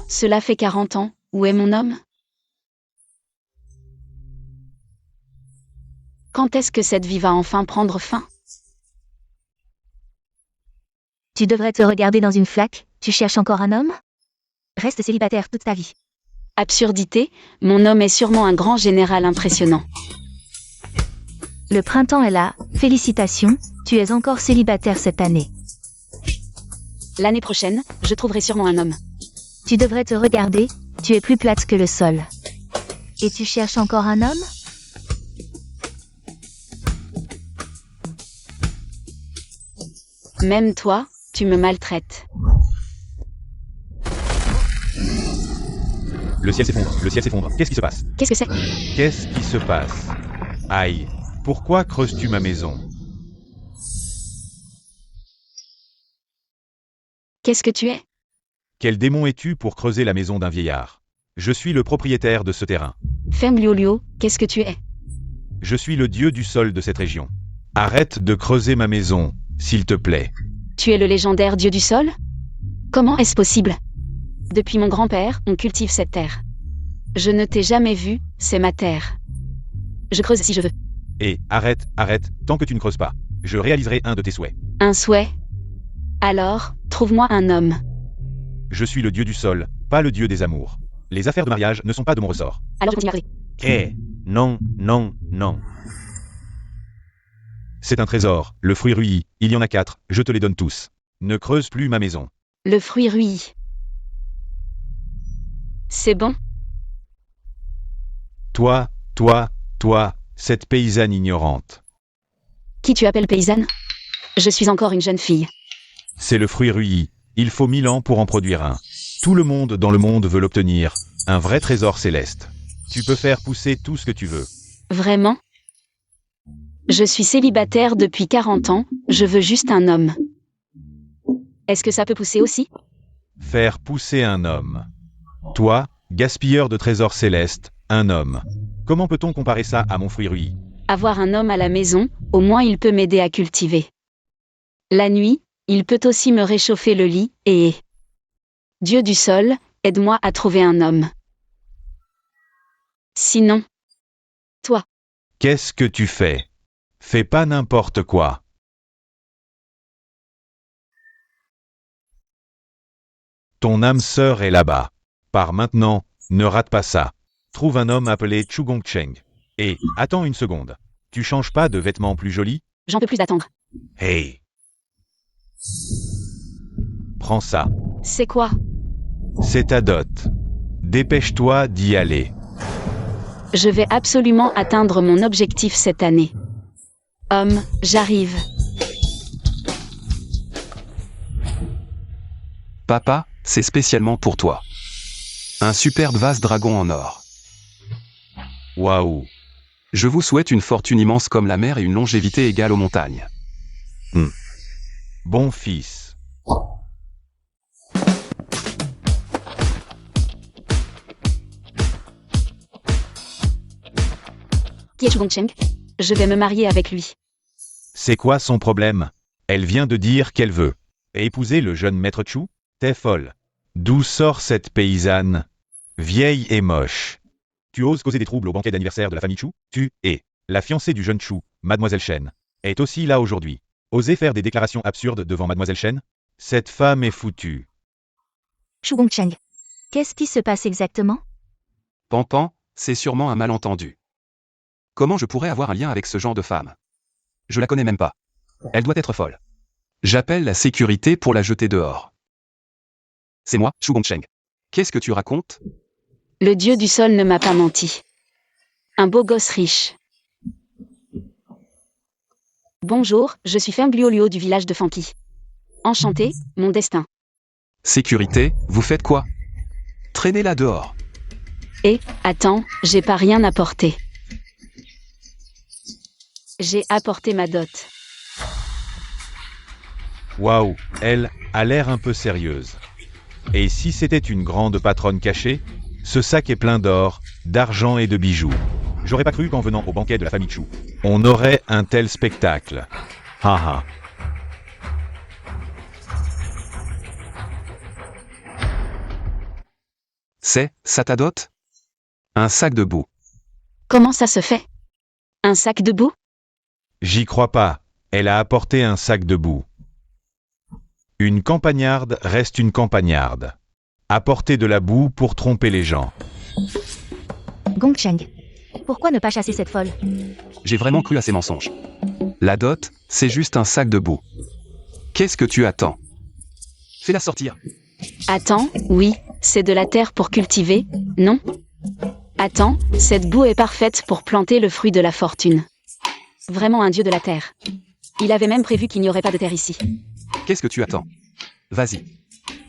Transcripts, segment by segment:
Cela fait 40 ans, où est mon homme? Quand est-ce que cette vie va enfin prendre fin? Tu devrais te regarder dans une flaque, tu cherches encore un homme? Reste célibataire toute ta vie. Absurdité, mon homme est sûrement un grand général impressionnant. Le printemps est là, félicitations, tu es encore célibataire cette année. L'année prochaine, je trouverai sûrement un homme. Tu devrais te regarder, tu es plus plate que le sol. Et tu cherches encore un homme? Même toi, tu me maltraites. Le ciel s'effondre, le ciel s'effondre. Qu'est-ce qui se passe? Qu'est-ce que c'est? Qu'est-ce qui se passe? Aïe, pourquoi creuses-tu ma maison? Qu'est-ce que tu es? Quel démon es-tu pour creuser la maison d'un vieillard? Je suis le propriétaire de ce terrain. Femliolio, qu'est-ce que tu es? Je suis le dieu du sol de cette région. Arrête de creuser ma maison, s'il te plaît. Tu es le légendaire dieu du sol? Comment est-ce possible? Depuis mon grand-père, on cultive cette terre. Je ne t'ai jamais vu, c'est ma terre. Je creuse si je veux. Et arrête, tant que tu ne creuses pas. Je réaliserai un de tes souhaits. Un souhait? Alors, trouve-moi un homme. Je suis le dieu du sol, pas le dieu des amours. Les affaires de mariage ne sont pas de mon ressort. Alors continue à creuser. Non. C'est un trésor, le fruit rui, il y en a 4, je te les donne tous. Ne creuse plus ma maison. Le fruit rui. C'est bon? Toi, cette paysanne ignorante. Qui tu appelles paysanne? Je suis encore une jeune fille. C'est le fruit rui, il faut 1000 ans pour en produire un. Tout le monde dans le monde veut l'obtenir, un vrai trésor céleste. Tu peux faire pousser tout ce que tu veux. Vraiment? Je suis célibataire depuis 40 ans, je veux juste un homme. Est-ce que ça peut pousser aussi? Faire pousser un homme. Toi, gaspilleur de trésors célestes, un homme. Comment peut-on comparer ça à mon fruit rui? Avoir un homme à la maison, au moins il peut m'aider à cultiver. La nuit, il peut aussi me réchauffer le lit, et... Dieu du sol, aide-moi à trouver un homme. Sinon... Toi. Qu'est-ce que tu fais? Fais pas n'importe quoi. Ton âme sœur est là-bas. Par maintenant, ne rate pas ça. Trouve un homme appelé Chu Gongcheng. Et, attends une seconde. Tu changes pas de vêtements plus jolis? J'en peux plus d'attendre. Hey! Prends ça. C'est quoi? C'est ta dot. Dépêche-toi d'y aller. Je vais absolument atteindre mon objectif cette année. Homme, j'arrive. Papa, c'est spécialement pour toi. Un superbe vase dragon en or. Waouh! Je vous souhaite une fortune immense comme la mer et une longévité égale aux montagnes. Bon fils. Qui est Chu Gongcheng? Je vais me marier avec lui. C'est quoi son problème? Elle vient de dire qu'elle veut épouser le jeune maître Chu? T'es folle. D'où sort cette paysanne? Vieille et moche. Tu oses causer des troubles au banquet d'anniversaire de la famille Chu? Tu es la fiancée du jeune Chu, Mademoiselle Shen, est aussi là aujourd'hui. Osez faire des déclarations absurdes devant Mademoiselle Shen? Cette femme est foutue. Chu Gongcheng. Qu'est-ce qui se passe exactement? Pampan, c'est sûrement un malentendu. Comment je pourrais avoir un lien avec ce genre de femme? Je la connais même pas. Elle doit être folle. J'appelle la sécurité pour la jeter dehors. C'est moi, Chu Gongcheng. Qu'est-ce que tu racontes? Le dieu du sol ne m'a pas menti. Un beau gosse riche. Bonjour, je suis Fembliolio du village de Fanki. Enchanté, mon destin. Sécurité, vous faites quoi? Traînez-la dehors. Et, attends, j'ai pas rien apporté. J'ai apporté ma dot. Waouh, elle a l'air un peu sérieuse. Et si c'était une grande patronne cachée? Ce sac est plein d'or, d'argent et de bijoux. J'aurais pas cru qu'en venant au banquet de la famille Chu, on aurait un tel spectacle. Haha. Ça ta dot? Un sac de boue. Comment ça se fait? Un sac de boue? J'y crois pas, elle a apporté un sac de boue. Une campagnarde reste une campagnarde. Apporter de la boue pour tromper les gens. Gongcheng. Pourquoi ne pas chasser cette folle? J'ai vraiment cru à ces mensonges. La dot, c'est juste un sac de boue. Qu'est-ce que tu attends? Fais-la sortir. Attends, oui, c'est de la terre pour cultiver, non? Attends, cette boue est parfaite pour planter le fruit de la fortune. Vraiment un dieu de la terre. Il avait même prévu qu'il n'y aurait pas de terre ici. Qu'est-ce que tu attends? Vas-y.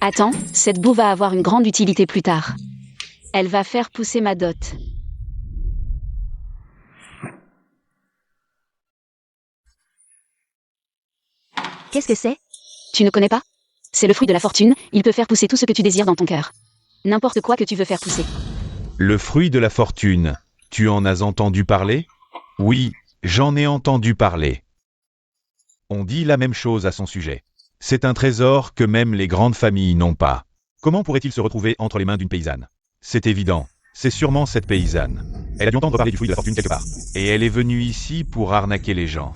Attends, cette boue va avoir une grande utilité plus tard. Elle va faire pousser ma dot. Qu'est-ce que c'est? Tu ne connais pas? C'est le fruit de la fortune, il peut faire pousser tout ce que tu désires dans ton cœur. N'importe quoi que tu veux faire pousser. Le fruit de la fortune, tu en as entendu parler? Oui, j'en ai entendu parler. On dit la même chose à son sujet. C'est un trésor que même les grandes familles n'ont pas. Comment pourrait-il se retrouver entre les mains d'une paysanne? C'est évident, c'est sûrement cette paysanne. Elle a dû entendre parler du fruit de la fortune quelque part. Et elle est venue ici pour arnaquer les gens.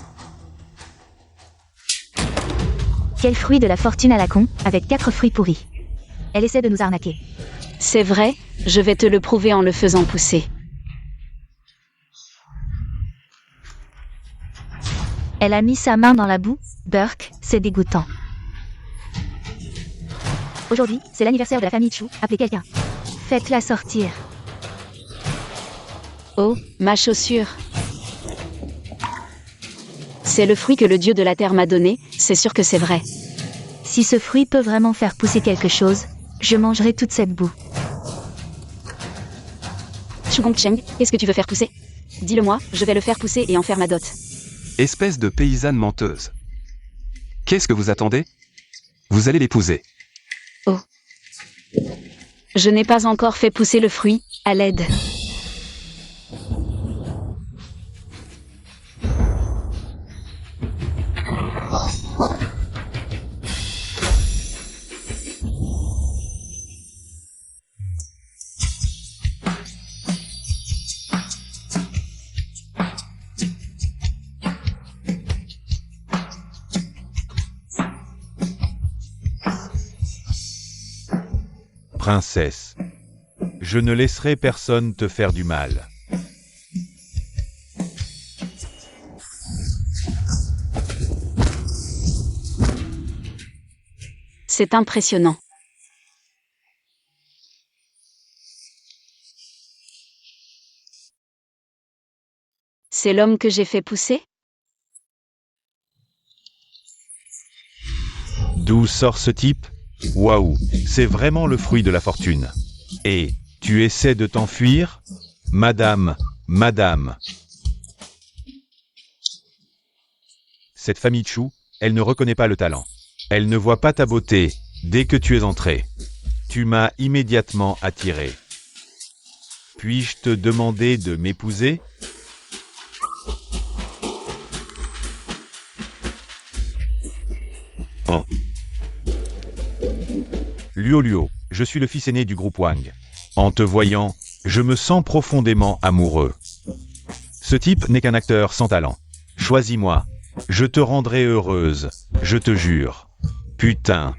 Quel fruit de la fortune à la con, avec 4 fruits pourris. Elle essaie de nous arnaquer. C'est vrai, je vais te le prouver en le faisant pousser. Elle a mis sa main dans la boue. Burke, c'est dégoûtant. Aujourd'hui, c'est l'anniversaire de la famille Chu. Appelez quelqu'un. Faites-la sortir. Oh, ma chaussure. C'est le fruit que le dieu de la terre m'a donné, c'est sûr que c'est vrai. Si ce fruit peut vraiment faire pousser quelque chose, je mangerai toute cette boue. Chu Gongcheng, qu'est-ce que tu veux faire pousser? Dis-le-moi, je vais le faire pousser et en faire ma dot. Espèce de paysanne menteuse. Qu'est-ce que vous attendez? Vous allez l'épouser. Oh. Je n'ai pas encore fait pousser le fruit, à l'aide. Princesse, je ne laisserai personne te faire du mal. C'est impressionnant. C'est l'homme que j'ai fait pousser? D'où sort ce type? Waouh, c'est vraiment le fruit de la fortune. Et, tu essaies de t'enfuir? Madame, madame. Cette famille Chu, elle ne reconnaît pas le talent. Elle ne voit pas ta beauté dès que tu es entré. Tu m'as immédiatement attiré. Puis-je te demander de m'épouser? Oh. Luo, je suis le fils aîné du groupe Wang. En te voyant, je me sens profondément amoureux. Ce type n'est qu'un acteur sans talent. Choisis-moi. Je te rendrai heureuse, je te jure. Putain.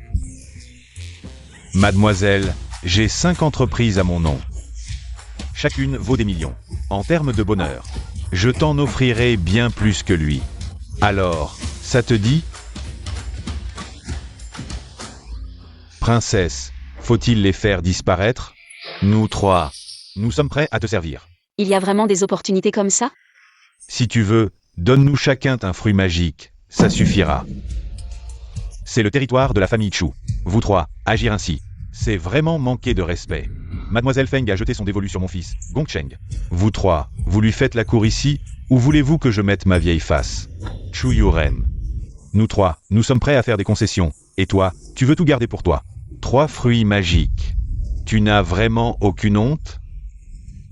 Mademoiselle, j'ai 5 entreprises à mon nom. Chacune vaut des millions. En termes de bonheur, je t'en offrirai bien plus que lui. Alors, ça te dit? Princesse, faut-il les faire disparaître? Nous 3, nous sommes prêts à te servir. Il y a vraiment des opportunités comme ça? Si tu veux, donne-nous chacun un fruit magique, ça suffira. C'est le territoire de la famille Chu. Vous 3, agir ainsi, c'est vraiment manquer de respect. Mademoiselle Feng a jeté son dévolu sur mon fils, Gongcheng. Vous 3, vous lui faites la cour ici, ou voulez-vous que je mette ma vieille face? Chu Yuren. Nous 3, nous sommes prêts à faire des concessions. Et toi, tu veux tout garder pour toi. 3 fruits magiques. Tu n'as vraiment aucune honte?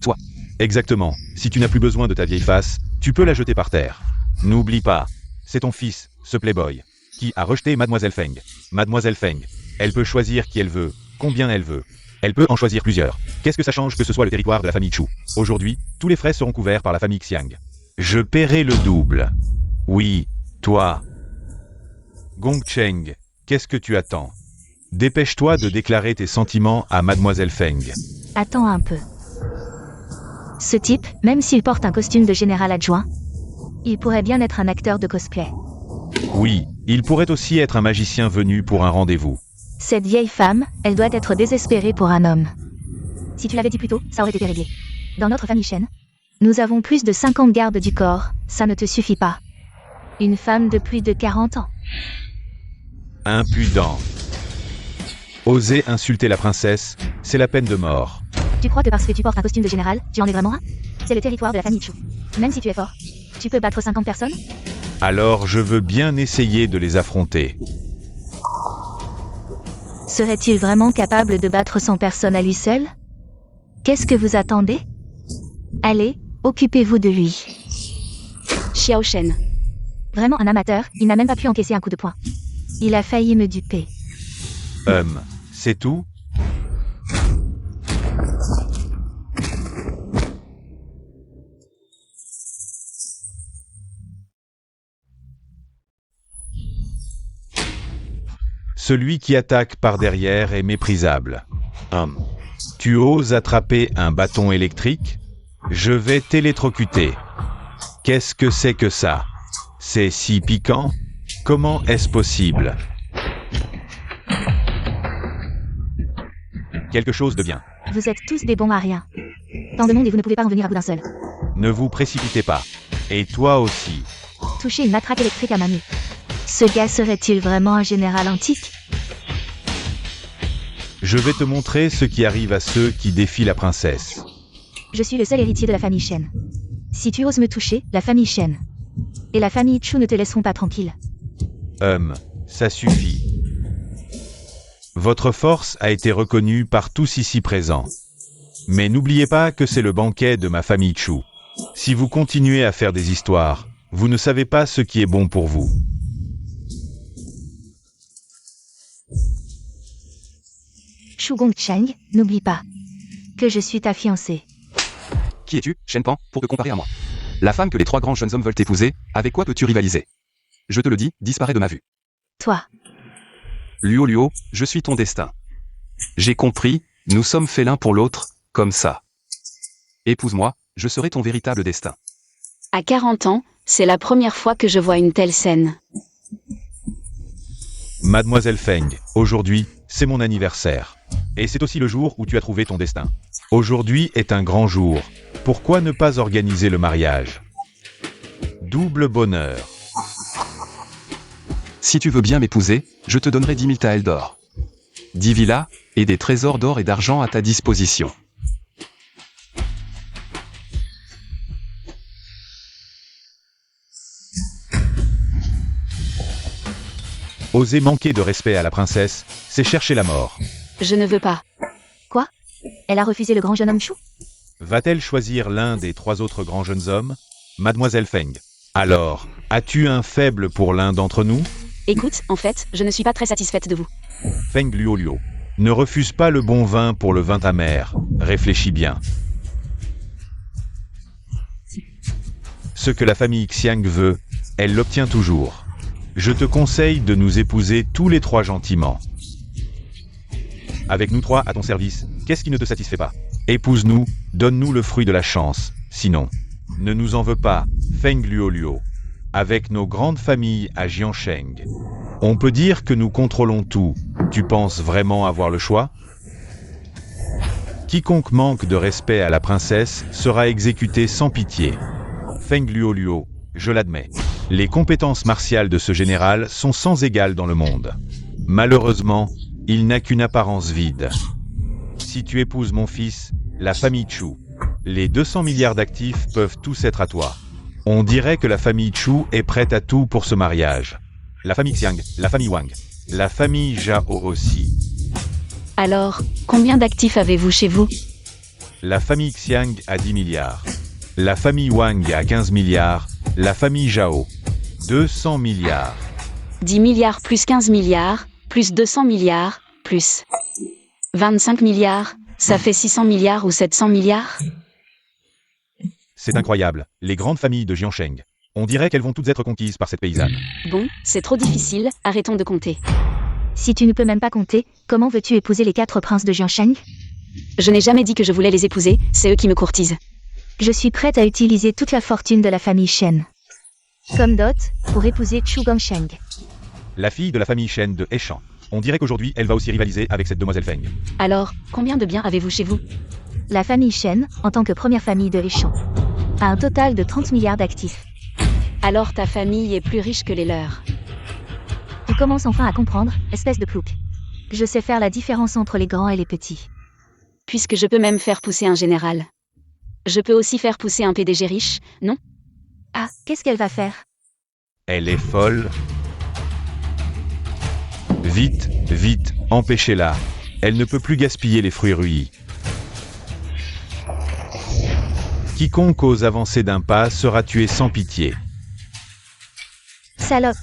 Toi. Exactement. Si tu n'as plus besoin de ta vieille face, tu peux la jeter par terre. N'oublie pas, c'est ton fils, ce playboy, qui a rejeté Mademoiselle Feng. Mademoiselle Feng, elle peut choisir qui elle veut, combien elle veut. Elle peut en choisir plusieurs. Qu'est-ce que ça change que ce soit le territoire de la famille Chu? Aujourd'hui, tous les frais seront couverts par la famille Xiang. Je paierai le double. Oui, toi. Gong Cheng, qu'est-ce que tu attends? Dépêche-toi de déclarer tes sentiments à Mademoiselle Feng. Attends un peu. Ce type, même s'il porte un costume de général adjoint, il pourrait bien être un acteur de cosplay. Oui, il pourrait aussi être un magicien venu pour un rendez-vous. Cette vieille femme, elle doit être désespérée pour un homme. Si tu l'avais dit plus tôt, ça aurait été réglé. Dans notre famille Shen, nous avons plus de 50 gardes du corps, ça ne te suffit pas. Une femme de plus de 40 ans. Impudent. Oser insulter la princesse, c'est la peine de mort. Tu crois que parce que tu portes un costume de général, tu en es vraiment un? C'est le territoire de la famille Chu. Même si tu es fort, tu peux battre 50 personnes? Alors je veux bien essayer de les affronter. Serait-il vraiment capable de battre 100 personnes à lui seul? Qu'est-ce que vous attendez? Allez, occupez-vous de lui. Xiao Shen. Vraiment un amateur, il n'a même pas pu encaisser un coup de poing. Il a failli me duper. C'est tout? Celui qui attaque par derrière est méprisable. Tu oses attraper un bâton électrique? Je vais t'électrocuter. Qu'est-ce que c'est que ça? C'est si piquant? Comment est-ce possible? Quelque chose de bien. Vous êtes tous des bons à rien. Tant de monde et vous ne pouvez pas en venir à bout d'un seul. Ne vous précipitez pas. Et toi aussi. Toucher une matraque électrique à main nue. Ce gars serait-il vraiment un général antique? Je vais te montrer ce qui arrive à ceux qui défient la princesse. Je suis le seul héritier de la famille Shen. Si tu oses me toucher, la famille Shen et la famille Chu ne te laisseront pas tranquille. Ça suffit. Votre force a été reconnue par tous ici présents. Mais n'oubliez pas que c'est le banquet de ma famille Chu. Si vous continuez à faire des histoires, vous ne savez pas ce qui est bon pour vous. Shu Gongcheng, n'oublie pas que je suis ta fiancée. Qui es-tu, Shen Pan, pour te comparer à moi? La femme que les 3 grands jeunes hommes veulent épouser, avec quoi peux-tu rivaliser? Je te le dis, disparais de ma vue. Toi, Luo Luo, je suis ton destin. J'ai compris, nous sommes faits l'un pour l'autre, comme ça. Épouse-moi, je serai ton véritable destin. À 40 ans, c'est la première fois que je vois une telle scène. Mademoiselle Feng, aujourd'hui, c'est mon anniversaire. Et c'est aussi le jour où tu as trouvé ton destin. Aujourd'hui est un grand jour. Pourquoi ne pas organiser le mariage? Double bonheur. Si tu veux bien m'épouser, je te donnerai 10 000 taels d'or. 10 villas, et des trésors d'or et d'argent à ta disposition. Oser manquer de respect à la princesse, c'est chercher la mort. Je ne veux pas. quoi? Elle a refusé le grand jeune homme Shu? Va-t-elle choisir l'un des 3 autres grands jeunes hommes? Mademoiselle Feng. Alors, as-tu un faible pour l'un d'entre nous? Écoute, en fait, je ne suis pas très satisfaite de vous. Feng Luo Luo. Ne refuse pas le bon vin pour le vin amer. Réfléchis bien. Ce que la famille Xiang veut, elle l'obtient toujours. Je te conseille de nous épouser tous les 3 gentiment. Avec nous 3 à ton service, qu'est-ce qui ne te satisfait pas? Épouse-nous, donne-nous le fruit de la chance. Sinon, ne nous en veux pas, Feng Luo Luo. Avec nos grandes familles à Jiansheng. On peut dire que nous contrôlons tout. Tu penses vraiment avoir le choix? Quiconque manque de respect à la princesse sera exécuté sans pitié. Feng Luo Luo, je l'admets. Les compétences martiales de ce général sont sans égales dans le monde. Malheureusement, il n'a qu'une apparence vide. Si tu épouses mon fils, la famille Chu, les 200 milliards d'actifs peuvent tous être à toi. On dirait que la famille Chu est prête à tout pour ce mariage. La famille Xiang, la famille Wang, la famille Zhao aussi. Alors, combien d'actifs avez-vous chez vous? La famille Xiang a 10 milliards. La famille Wang a 15 milliards. La famille Zhao, 200 milliards. 10 milliards plus 15 milliards, plus 200 milliards, plus... 25 milliards, ça fait 600 milliards ou 700 milliards? C'est incroyable, les grandes familles de Jiansheng. On dirait qu'elles vont toutes être conquises par cette paysanne. Bon, c'est trop difficile, arrêtons de compter. Si tu ne peux même pas compter, comment veux-tu épouser les 4 princes de Jiansheng? Je n'ai jamais dit que je voulais les épouser, c'est eux qui me courtisent. Je suis prête à utiliser toute la fortune de la famille Shen comme dot pour épouser Chu Gongsheng. La fille de la famille Shen de Heishan. On dirait qu'aujourd'hui, elle va aussi rivaliser avec cette demoiselle Feng. Alors, combien de biens avez-vous chez vous? La famille Shen, en tant que première famille de Heishan, a un total de 30 milliards d'actifs. Alors ta famille est plus riche que les leurs. Tu commences enfin à comprendre, espèce de plouc. Je sais faire la différence entre les grands et les petits. Puisque je peux même faire pousser un général. Je peux aussi faire pousser un PDG riche, non? Ah, qu'est-ce qu'elle va faire? Elle est folle. Vite, vite, empêchez-la. Elle ne peut plus gaspiller les fruits rouillis. Quiconque ose avancer d'un pas sera tué sans pitié. Salope.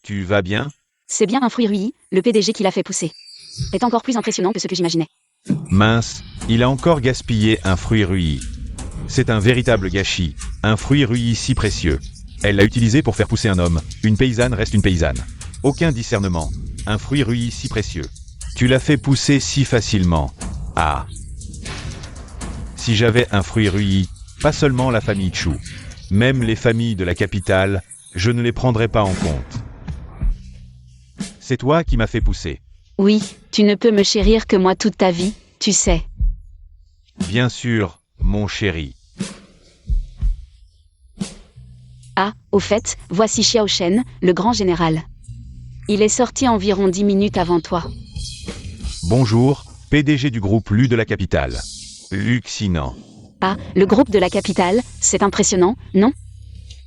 Tu vas bien? C'est bien un fruit rouilli, le PDG qui l'a fait pousser. Est encore plus impressionnant que ce que j'imaginais. Mince, il a encore gaspillé un fruit rouilli. C'est un véritable gâchis, un fruit rouilli si précieux. Elle l'a utilisé pour faire pousser un homme. Une paysanne reste une paysanne. Aucun discernement. Un fruit rouilli si précieux. Tu l'as fait pousser si facilement. Ah. Si j'avais un fruit rouilli, pas seulement la famille Chu, même les familles de la capitale, je ne les prendrais pas en compte. C'est toi qui m'as fait pousser. Oui, tu ne peux me chérir que moi toute ta vie, tu sais. Bien sûr, mon chéri. Ah, au fait, voici Xiao Shen, le grand général. Il est sorti environ 10 minutes avant toi. Bonjour, PDG du groupe Lu de la capitale. Luc Sinan. Ah, le groupe de la capitale, c'est impressionnant, non?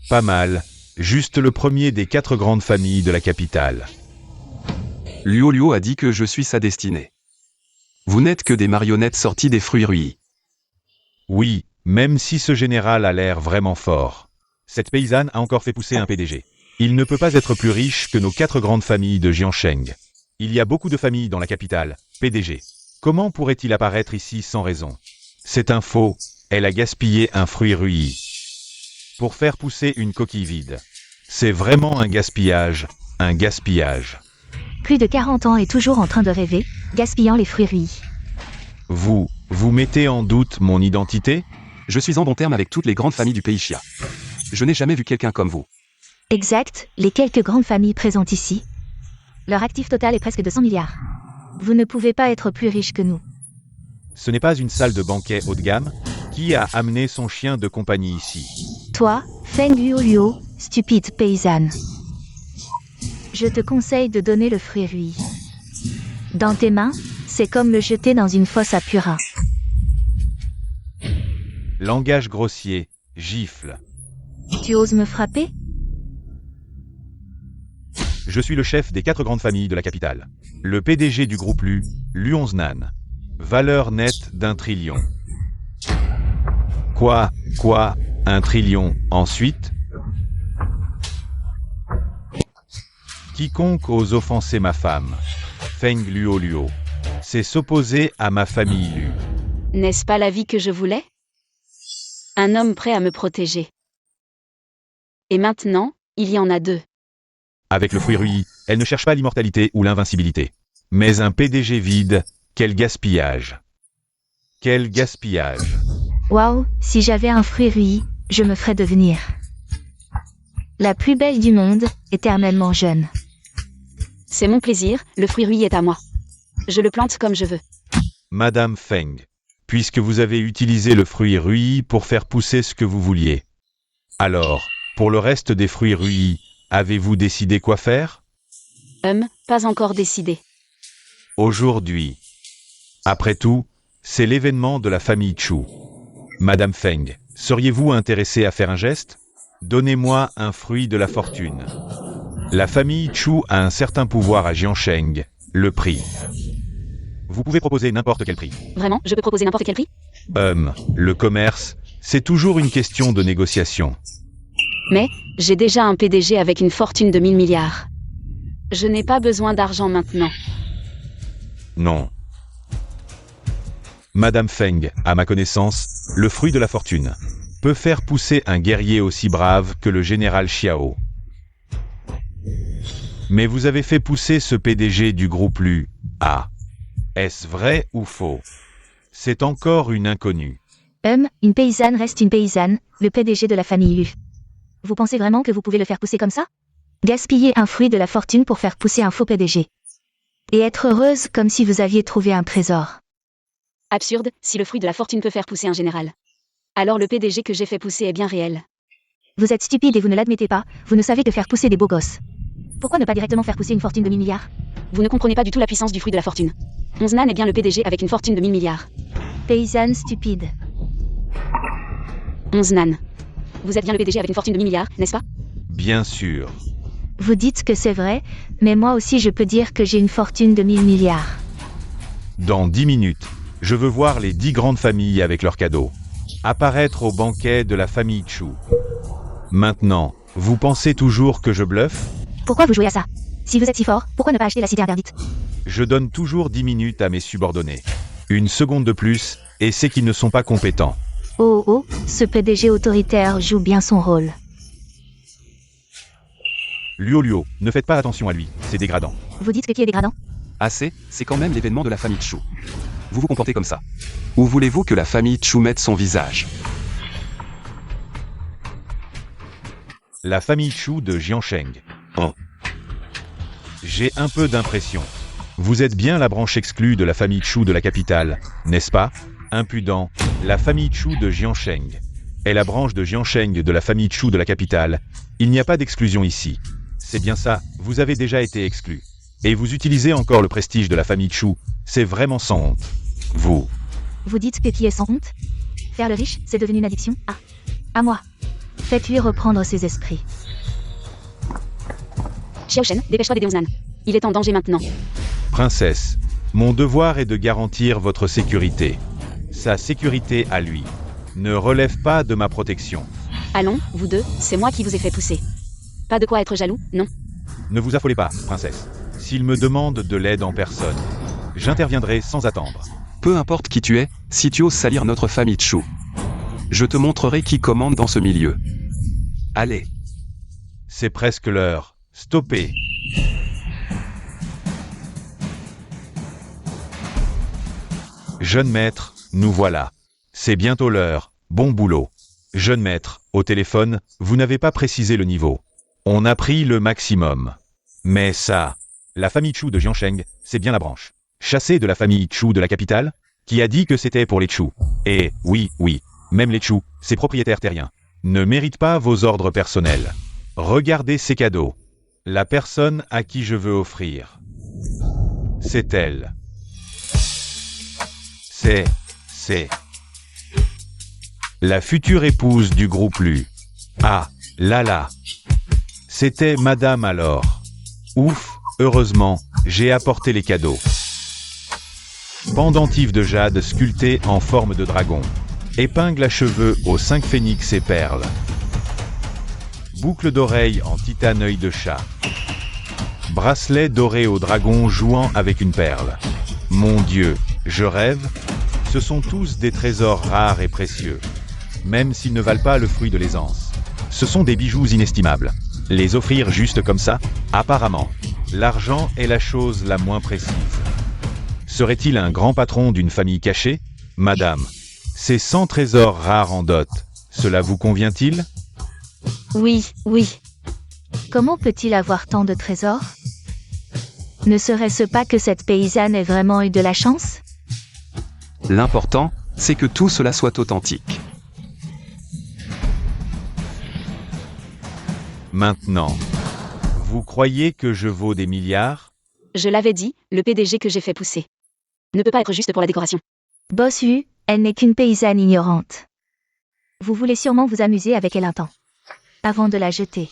Pas mal, juste le premier des 4 grandes familles de la capitale. Luo Luo a dit que je suis sa destinée. Vous n'êtes que des marionnettes sorties des fruits rouillis. Oui, même si ce général a l'air vraiment fort. Cette paysanne a encore fait pousser un PDG. Il ne peut pas être plus riche que nos 4 grandes familles de Jiansheng. Il y a beaucoup de familles dans la capitale, PDG. Comment pourrait-il apparaître ici sans raison? C'est un faux, elle a gaspillé un fruit rouilli. Pour faire pousser une coquille vide. C'est vraiment un gaspillage, un gaspillage. Plus de 40 ans et toujours en train de rêver, gaspillant les fruits rouillis. Vous mettez en doute mon identité? Je suis en bon terme avec toutes les grandes familles du pays Xia. Je n'ai jamais vu quelqu'un comme vous. Exact, les quelques grandes familles présentes ici. Leur actif total est presque de 100 milliards. Vous ne pouvez pas être plus riche que nous. Ce n'est pas une salle de banquet haut de gamme? Qui a amené son chien de compagnie ici? Toi, Feng Luo Luo, stupide paysanne. Je te conseille de donner le fruit rouilli. Dans tes mains, c'est comme le jeter dans une fosse à purin. Langage grossier, gifle. Tu oses me frapper? Je suis le chef des 4 grandes familles de la capitale. Le PDG du groupe Lu, Luonznan. Valeur nette d'1 trillion. Quoi, 1 trillion, ensuite? Quiconque ose offenser ma femme, Feng Luo Luo, c'est s'opposer à ma famille Lu. N'est-ce pas la vie que je voulais? Un homme prêt à me protéger. Et maintenant, il y en a 2. Avec le fruit rouilli, elle ne cherche pas l'immortalité ou l'invincibilité. Mais un PDG vide, quel gaspillage. Quel gaspillage. Waouh, si j'avais un fruit rouilli, je me ferais devenir la plus belle du monde, éternellement jeune. C'est mon plaisir, le fruit rouilli est à moi. Je le plante comme je veux. Madame Feng, puisque vous avez utilisé le fruit rouilli pour faire pousser ce que vous vouliez. Alors, pour le reste des fruits rouillis, avez-vous décidé quoi faire? Pas encore décidé. Aujourd'hui. Après tout, c'est l'événement de la famille Chu. Madame Feng, seriez-vous intéressée à faire un geste? Donnez-moi un fruit de la fortune. La famille Chu a un certain pouvoir à Jiansheng. Le prix. Vous pouvez proposer n'importe quel prix. Vraiment, je peux proposer n'importe quel prix? Le commerce, c'est toujours une question de négociation. Mais, j'ai déjà un PDG avec une fortune de 1000 milliards. Je n'ai pas besoin d'argent maintenant. Non. Madame Feng, à ma connaissance, le fruit de la fortune, peut faire pousser un guerrier aussi brave que le général Xiao. Mais vous avez fait pousser ce PDG du groupe Lu. Ah. Est-ce vrai ou faux? C'est encore une inconnue. Une paysanne reste une paysanne, le PDG de la famille Lu. Vous pensez vraiment que vous pouvez le faire pousser comme ça? Gaspiller un fruit de la fortune pour faire pousser un faux PDG. Et être heureuse comme si vous aviez trouvé un trésor. Absurde, si le fruit de la fortune peut faire pousser un général. Alors le PDG que j'ai fait pousser est bien réel. Vous êtes stupide et vous ne l'admettez pas, vous ne savez que faire pousser des beaux gosses. Pourquoi ne pas directement faire pousser une fortune de 1000 milliards? Vous ne comprenez pas du tout la puissance du fruit de la fortune. Nan est bien le PDG avec une fortune de 1000 milliards. Paysanne stupide. Nan. Vous êtes bien le PDG avec une fortune de 1000 milliards, n'est-ce pas? Bien sûr. Vous dites que c'est vrai, mais moi aussi je peux dire que j'ai une fortune de 1000 milliards. Dans 10 minutes, je veux voir les 10 grandes familles avec leurs cadeaux apparaître au banquet de la famille Chu. Maintenant, vous pensez toujours que je bluffe? Pourquoi vous jouez à ça? Si vous êtes si fort, pourquoi ne pas acheter la cité interdite? Je donne toujours 10 minutes à mes subordonnés. Une seconde de plus, et c'est qu'ils ne sont pas compétents. Oh, ce PDG autoritaire joue bien son rôle. Luo, ne faites pas attention à lui, c'est dégradant. Vous dites que qui est dégradant? Assez, c'est quand même l'événement de la famille Chu. Vous vous comportez comme ça. Où voulez-vous que la famille Chu mette son visage? La famille Chu de Jiansheng. Oh. J'ai un peu d'impression. Vous êtes bien la branche exclue de la famille Chu de la capitale, n'est-ce pas? Impudent, la famille Chu de Jiansheng est la branche de Jiansheng de la famille Chu de la capitale. Il n'y a pas d'exclusion ici. C'est bien ça, vous avez déjà été exclu. Et vous utilisez encore le prestige de la famille Chu, c'est vraiment sans honte. Vous dites que qui est sans honte? Faire le riche, c'est devenu une addiction? Ah, à moi. Faites-lui reprendre ses esprits. Xiaoshen, dépêche-toi d'aider Nan. Il est en danger maintenant. Princesse, mon devoir est de garantir votre sécurité. Sa sécurité à lui ne relève pas de ma protection. Allons, vous deux, c'est moi qui vous ai fait pousser. Pas de quoi être jaloux, non? Ne vous affolez pas, princesse. S'il me demande de l'aide en personne, j'interviendrai sans attendre. Peu importe qui tu es, si tu oses salir notre famille Chu, je te montrerai qui commande dans ce milieu. Allez. C'est presque l'heure. Stoppez. Jeune maître, nous voilà. C'est bientôt l'heure. Bon boulot. Jeune maître, au téléphone, vous n'avez pas précisé le niveau. On a pris le maximum. Mais ça, la famille Chu de Jiansheng, c'est bien la branche chassée de la famille Chu de la capitale, qui a dit que c'était pour les Chu. Et oui, même les Chu, ces propriétaires terriens, ne méritent pas vos ordres personnels. Regardez ces cadeaux. La personne à qui je veux offrir. C'est elle. C'est la future épouse du groupe Lu. Ah, là. C'était madame alors. Ouf, heureusement, j'ai apporté les cadeaux. Pendentif de jade sculpté en forme de dragon. Épingle à cheveux aux 5 phénix et perles. Boucle d'oreille en titane œil de chat. Bracelet doré au dragon jouant avec une perle. Mon Dieu, je rêve. Ce sont tous des trésors rares et précieux. Même s'ils ne valent pas le fruit de l'aisance. Ce sont des bijoux inestimables. Les offrir juste comme ça, apparemment, l'argent est la chose la moins précise. Serait-il un grand patron d'une famille cachée? Madame, ces 100 trésors rares en dot, cela vous convient-il? Oui. Comment peut-il avoir tant de trésors? Ne serait-ce pas que cette paysanne ait vraiment eu de la chance? L'important, c'est que tout cela soit authentique. Maintenant, vous croyez que je vaux des milliards? Je l'avais dit, le PDG que j'ai fait pousser ne peut pas être juste pour la décoration. Boss Hu, elle n'est qu'une paysanne ignorante. Vous voulez sûrement vous amuser avec elle un temps. Avant de la jeter.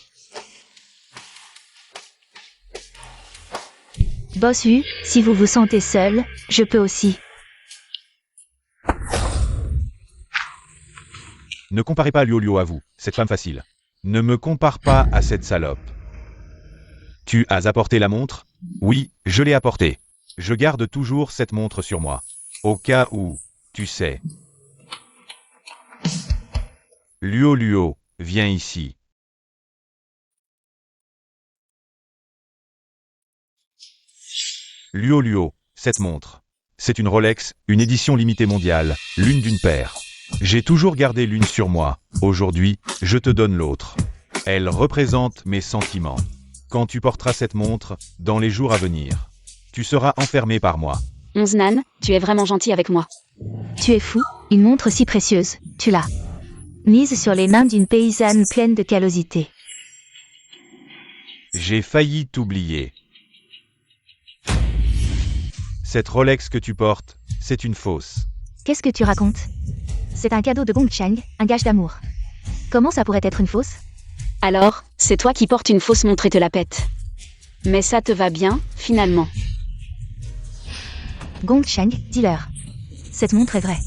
Bossu, si vous vous sentez seul, je peux aussi. Ne comparez pas Liolio à vous, cette femme facile. Ne me compare pas à cette salope. Tu as apporté la montre? Oui, je l'ai apportée. Je garde toujours cette montre sur moi. Au cas où, tu sais. Luo, viens ici. Luo, cette montre. C'est une Rolex, une édition limitée mondiale, l'une d'une paire. J'ai toujours gardé l'une sur moi. Aujourd'hui, je te donne l'autre. Elle représente mes sentiments. Quand tu porteras cette montre, dans les jours à venir, tu seras enfermé par moi. Nan, tu es vraiment gentil avec moi. Tu es fou, une montre si précieuse, tu l'as mise sur les mains d'une paysanne pleine de callosité. J'ai failli t'oublier. Cette Rolex que tu portes, c'est une fausse. Qu'est-ce que tu racontes? C'est un cadeau de Gongchang, un gage d'amour. Comment ça pourrait être une fausse? Alors, c'est toi qui portes une fausse montre et te la pète. Mais ça te va bien, finalement. Gongchang, dis-leur. Cette montre est vraie.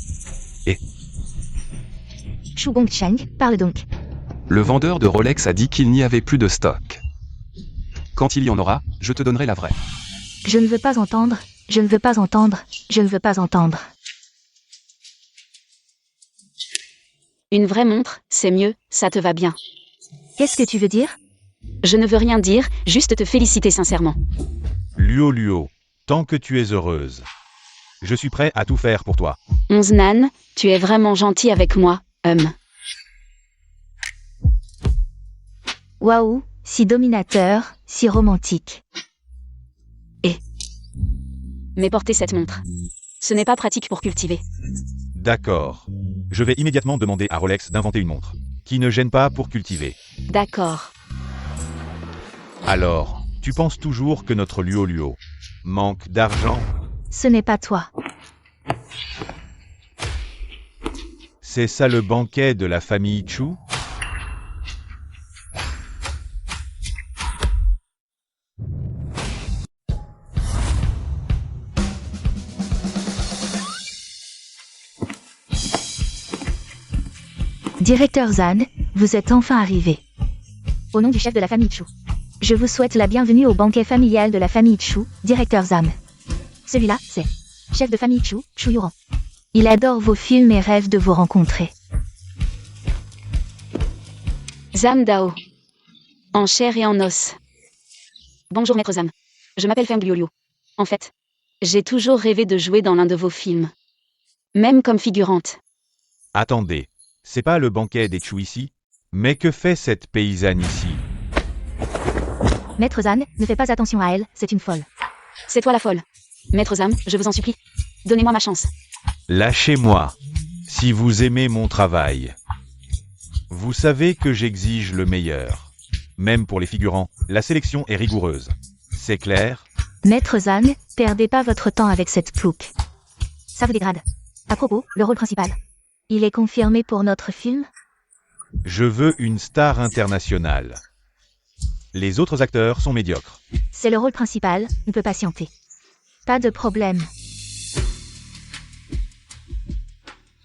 Et Chu Gongchang, parle donc. Le vendeur de Rolex a dit qu'il n'y avait plus de stock. Quand il y en aura, je te donnerai la vraie. Je ne veux pas entendre, je ne veux pas entendre, je ne veux pas entendre. Une vraie montre, c'est mieux, ça te va bien. Qu'est-ce que tu veux dire? Je ne veux rien dire, juste te féliciter sincèrement. Luo, tant que tu es heureuse. Je suis prêt à tout faire pour toi. Nan, tu es vraiment gentil avec moi, Waouh, si dominateur, si romantique. Mais porter cette montre, ce n'est pas pratique pour cultiver. D'accord. Je vais immédiatement demander à Rolex d'inventer une montre qui ne gêne pas pour cultiver. D'accord. Alors, tu penses toujours que notre Luo manque d'argent? Ce n'est pas toi. C'est ça le banquet de la famille Chu? Directeur Zan, vous êtes enfin arrivé. Au nom du chef de la famille Chu, je vous souhaite la bienvenue au banquet familial de la famille Chu, directeur Zam. Celui-là, c'est chef de famille Chu, Chu Yuran. Il adore vos films et rêve de vous rencontrer. Zam Dao. En chair et en os. Bonjour maître Zam. Je m'appelle Feng Liu. En fait, j'ai toujours rêvé de jouer dans l'un de vos films. Même comme figurante. Attendez, c'est pas le banquet des Chu ici? Mais que fait cette paysanne ici? Maître Zan, ne fais pas attention à elle, c'est une folle. C'est toi la folle. Maître Zam, je vous en supplie. Donnez-moi ma chance. Lâchez-moi, si vous aimez mon travail. Vous savez que j'exige le meilleur. Même pour les figurants, la sélection est rigoureuse. C'est clair? Maître Zan, perdez pas votre temps avec cette plouque. Ça vous dégrade. À propos, le rôle principal. Il est confirmé pour notre film? Je veux une star internationale. Les autres acteurs sont médiocres. C'est le rôle principal, on peut patienter. Pas de problème.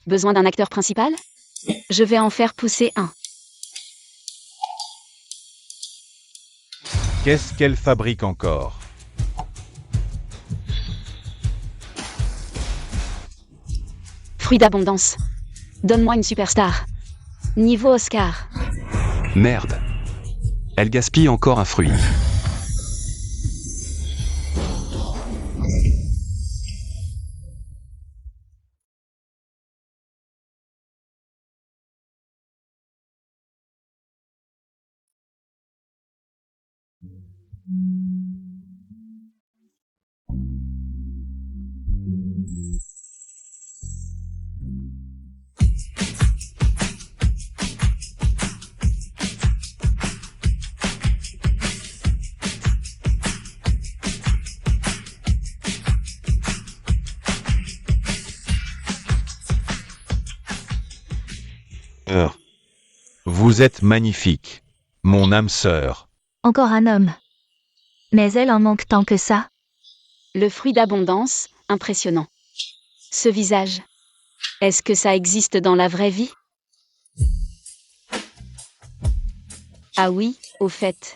Besoin d'un acteur principal? Je vais en faire pousser un. Qu'est-ce qu'elle fabrique encore? Fruit d'abondance. Donne-moi une superstar. Niveau Oscar. Merde. Elle gaspille encore un fruit. Vous êtes magnifique, mon âme sœur. Encore un homme. Mais elle en manque tant que ça. Le fruit d'abondance, impressionnant. Ce visage. Est-ce que ça existe dans la vraie vie? Ah oui, au fait.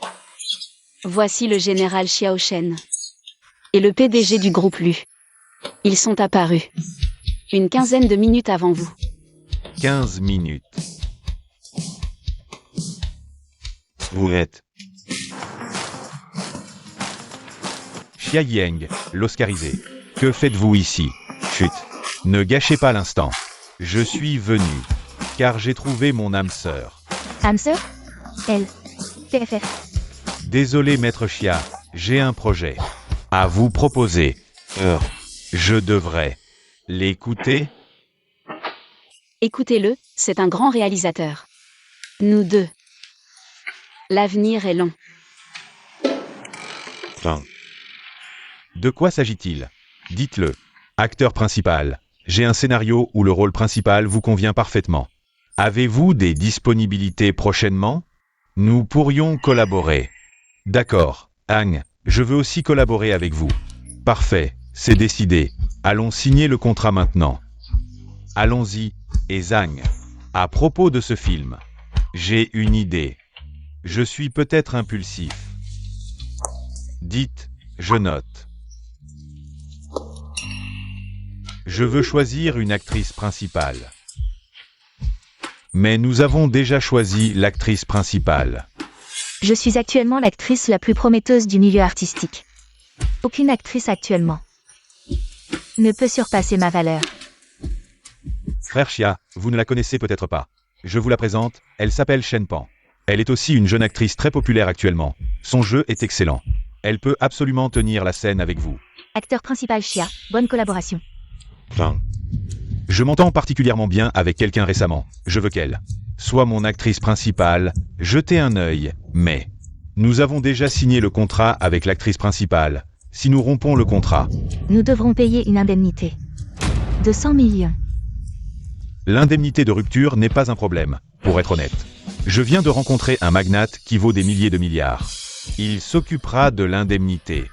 Voici le général Xiao Shen. Et le PDG du groupe Lu. Ils sont apparus. Une quinzaine de minutes avant vous. 15 minutes. Vous êtes Xia Yang, l'Oscarisé. Que faites-vous ici? Chut. Ne gâchez pas l'instant. Je suis venu, car j'ai trouvé mon âme sœur. Âme sœur? Elle. TFF. Désolé maître Xia, j'ai un projet à vous proposer. Je devrais l'écouter? Écoutez-le, c'est un grand réalisateur. Nous deux. L'avenir est long. De quoi s'agit-il? Dites-le. Acteur principal. J'ai un scénario où le rôle principal vous convient parfaitement. Avez-vous des disponibilités prochainement? Nous pourrions collaborer. D'accord, Ang, je veux aussi collaborer avec vous. Parfait, c'est décidé. Allons signer le contrat maintenant. Allons-y, et Zhang. À propos de ce film, j'ai une idée. Je suis peut-être impulsif. Dites, je note. Je veux choisir une actrice principale. Mais nous avons déjà choisi l'actrice principale. Je suis actuellement l'actrice la plus prometteuse du milieu artistique. Aucune actrice actuellement ne peut surpasser ma valeur. Frère Xia, vous ne la connaissez peut-être pas. Je vous la présente, elle s'appelle Shen Pan. Elle est aussi une jeune actrice très populaire actuellement. Son jeu est excellent. Elle peut absolument tenir la scène avec vous. Acteur principal Xia, bonne collaboration. Je m'entends particulièrement bien avec quelqu'un récemment. Je veux qu'elle soit mon actrice principale. Jetez un œil, mais nous avons déjà signé le contrat avec l'actrice principale. Si nous rompons le contrat, Nous devrons payer une indemnité de 100 millions. l'indemnité de rupture n'est pas un problème, pour être honnête. Je viens de rencontrer un magnate qui vaut des milliers de milliards. Il s'occupera de l'indemnité.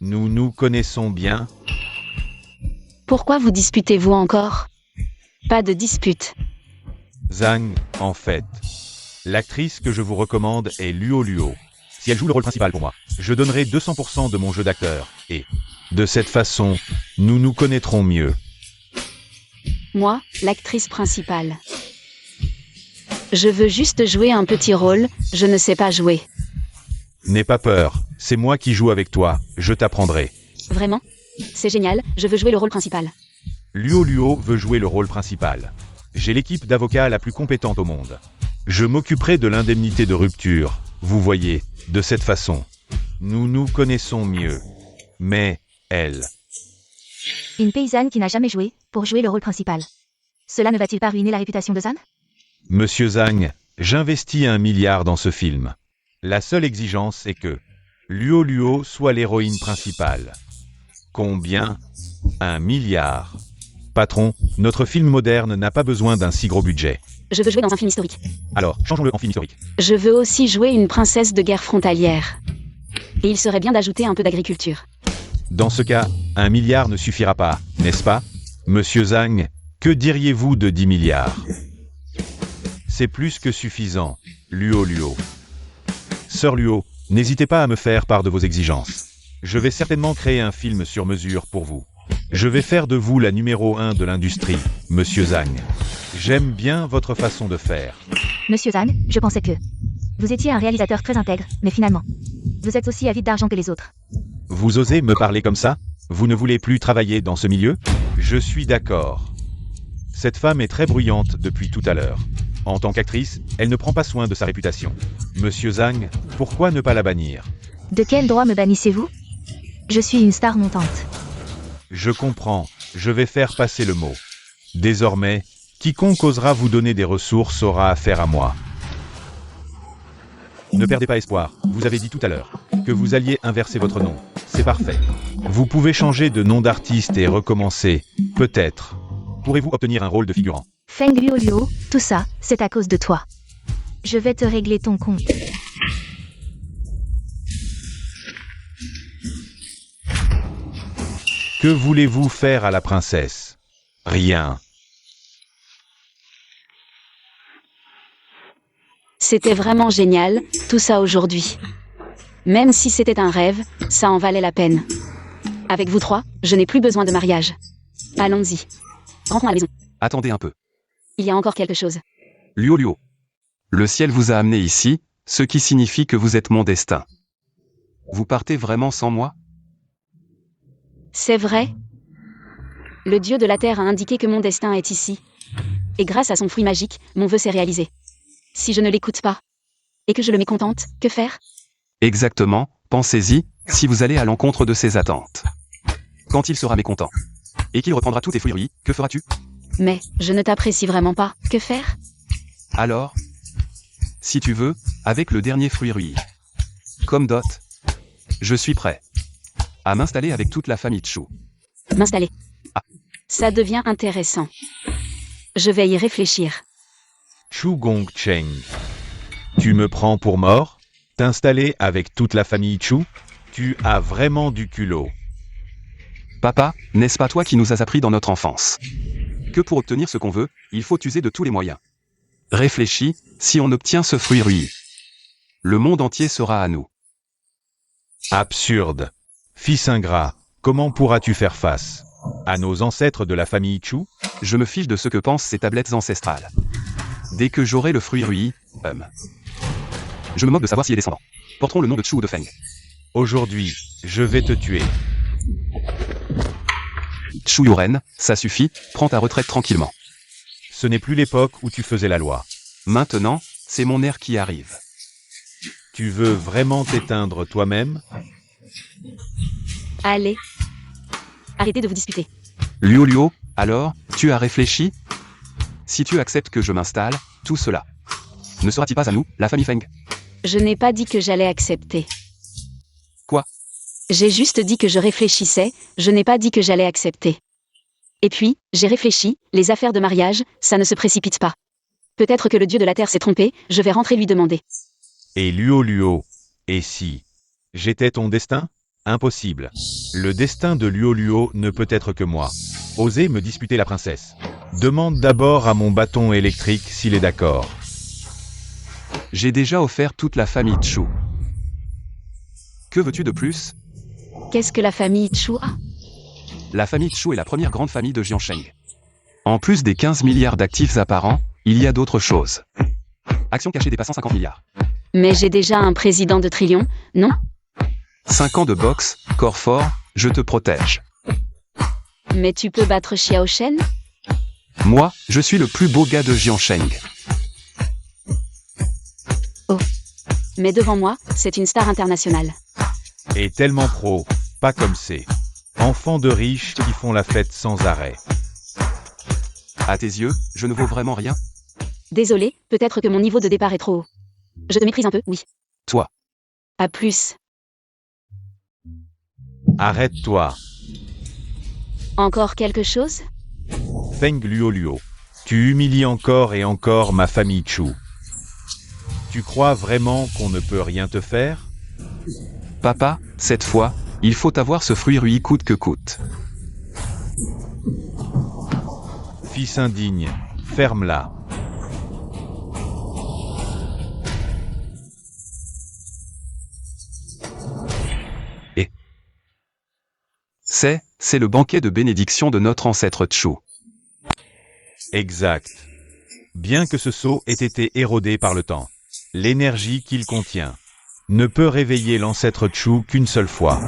Nous nous connaissons bien. Pourquoi vous disputez-vous encore? Pas de dispute. Zhang, en fait. L'actrice que je vous recommande est Luo Luo. Si elle joue le rôle principal pour moi, je donnerai 200% de mon jeu d'acteur. Et, de cette façon, nous nous connaîtrons mieux. Moi, l'actrice principale. Je veux juste jouer un petit rôle, je ne sais pas jouer. N'aie pas peur, c'est moi qui joue avec toi, je t'apprendrai. Vraiment? C'est génial, je veux jouer le rôle principal. Luo Luo veut jouer le rôle principal. J'ai l'équipe d'avocats la plus compétente au monde. Je m'occuperai de l'indemnité de rupture, vous voyez, de cette façon. Nous nous connaissons mieux. Mais, elle, Une paysanne qui n'a jamais joué, pour jouer le rôle principal. Cela ne va-t-il pas ruiner la réputation de Zhang? Monsieur Zhang, j'investis 1 milliard dans ce film. La seule exigence est que Luo Luo soit l'héroïne principale. Combien? 1 milliard. Patron, notre film moderne n'a pas besoin d'un si gros budget. Je veux jouer dans un film historique. Alors, changeons-le en film historique. Je veux aussi jouer une princesse de guerre frontalière. Et il serait bien d'ajouter un peu d'agriculture. Dans ce cas, 1 milliard ne suffira pas, n'est-ce pas? Monsieur Zhang, que diriez-vous de 10 milliards? C'est plus que suffisant, Luo Luo. Sœur Luo, n'hésitez pas à me faire part de vos exigences. Je vais certainement créer un film sur mesure pour vous. Je vais faire de vous la numéro 1 de l'industrie, Monsieur Zhang. J'aime bien votre façon de faire. Monsieur Zhang, je pensais que vous étiez un réalisateur très intègre, mais finalement, vous êtes aussi avide d'argent que les autres. Vous osez me parler comme ça? Vous ne voulez plus travailler dans ce milieu? Je suis d'accord. Cette femme est très bruyante depuis tout à l'heure. En tant qu'actrice, elle ne prend pas soin de sa réputation. Monsieur Zhang, pourquoi ne pas la bannir? De quel droit me bannissez-vous? Je suis une star montante. Je comprends, je vais faire passer le mot. Désormais, quiconque osera vous donner des ressources aura affaire à moi. Ne perdez pas espoir, vous avez dit tout à l'heure que vous alliez inverser votre nom. C'est parfait. Vous pouvez changer de nom d'artiste et recommencer, peut-être. Pourrez-vous obtenir un rôle de figurant? Feng Luo Luo, tout ça, c'est à cause de toi. Je vais te régler ton compte. Que voulez-vous faire à la princesse? Rien. C'était vraiment génial, tout ça aujourd'hui. Même si c'était un rêve, ça en valait la peine. Avec vous trois, je n'ai plus besoin de mariage. Allons-y. Rentrons à la maison. Attendez un peu. Il y a encore quelque chose. Luo Luo. Le ciel vous a amené ici, ce qui signifie que vous êtes mon destin. Vous partez vraiment sans moi? C'est vrai? Le dieu de la terre a indiqué que mon destin est ici. Et grâce à son fruit magique, mon vœu s'est réalisé. Si je ne l'écoute pas, et que je le mécontente, que faire? Exactement, pensez-y, si vous allez à l'encontre de ses attentes. Quand il sera mécontent, et qu'il reprendra tous tes fruits, que feras-tu? Mais, je ne t'apprécie vraiment pas, que faire? Alors, si tu veux, avec le dernier fruit rui. Comme dot. Je suis prêt à m'installer avec toute la famille Chu. M'installer. Ah. Ça devient intéressant. Je vais y réfléchir. Chu Gongcheng. Tu me prends pour mort? T'installer avec toute la famille Chu? Tu as vraiment du culot. Papa, n'est-ce pas toi qui nous as appris dans notre enfance que pour obtenir ce qu'on veut, il faut user de tous les moyens. Réfléchis, si on obtient ce fruit rui, le monde entier sera à nous. Absurde. Fils ingrat, comment pourras-tu faire face à nos ancêtres de la famille Chu? Je me fiche de ce que pensent ces tablettes ancestrales. Dès que j'aurai le fruit rui, je me moque de savoir si les descendants porteront le nom de Chu ou de Feng. Aujourd'hui, je vais te tuer. Chu Yoren, ça suffit, prends ta retraite tranquillement. Ce n'est plus l'époque où tu faisais la loi. Maintenant, c'est mon ère qui arrive. Tu veux vraiment t'éteindre toi-même? Allez. Arrêtez de vous disputer. Luo Luo, alors, tu as réfléchi? Si tu acceptes que je m'installe, tout cela ne sera-t-il pas à nous, la famille Feng? Je n'ai pas dit que j'allais accepter. Quoi? J'ai juste dit que je réfléchissais, je n'ai pas dit que j'allais accepter. Et puis, j'ai réfléchi, les affaires de mariage, ça ne se précipite pas. Peut-être que le dieu de la terre s'est trompé, je vais rentrer lui demander. Et Luo Luo, et si j'étais ton destin? Impossible. Le destin de Luo Luo ne peut être que moi. Osez me disputer la princesse. Demande d'abord à mon bâton électrique s'il est d'accord. J'ai déjà offert toute la famille Chu. Que veux-tu de plus? Qu'est-ce que la famille Chu a? La famille Chu est la première grande famille de Jiansheng. En plus des 15 milliards d'actifs apparents, il y a d'autres choses. Actions cachées dépassant 50 milliards. Mais j'ai déjà un président de trillion, non? 5 ans de boxe, corps fort, je te protège. Mais tu peux battre Xiao Shen? Moi, je suis le plus beau gars de Jiansheng. Oh. Mais devant moi, c'est une star internationale. Et tellement pro, pas comme c'est. Enfants de riches qui font la fête sans arrêt. À tes yeux, je ne vaux vraiment rien? Désolé, peut-être que mon niveau de départ est trop haut. Je te méprise un peu, oui. Toi. À plus. Arrête-toi. Encore quelque chose? Feng Luo Luo. Tu humilies encore et encore ma famille Chu. Tu crois vraiment qu'on ne peut rien te faire? Papa, cette fois, il faut avoir ce fruit rui coûte que coûte. Fils indigne, ferme-la. Et c'est le banquet de bénédiction de notre ancêtre Chu. Exact. Bien que ce sceau ait été érodé par le temps, l'énergie qu'il contient ne peut réveiller l'ancêtre Chu qu'une seule fois.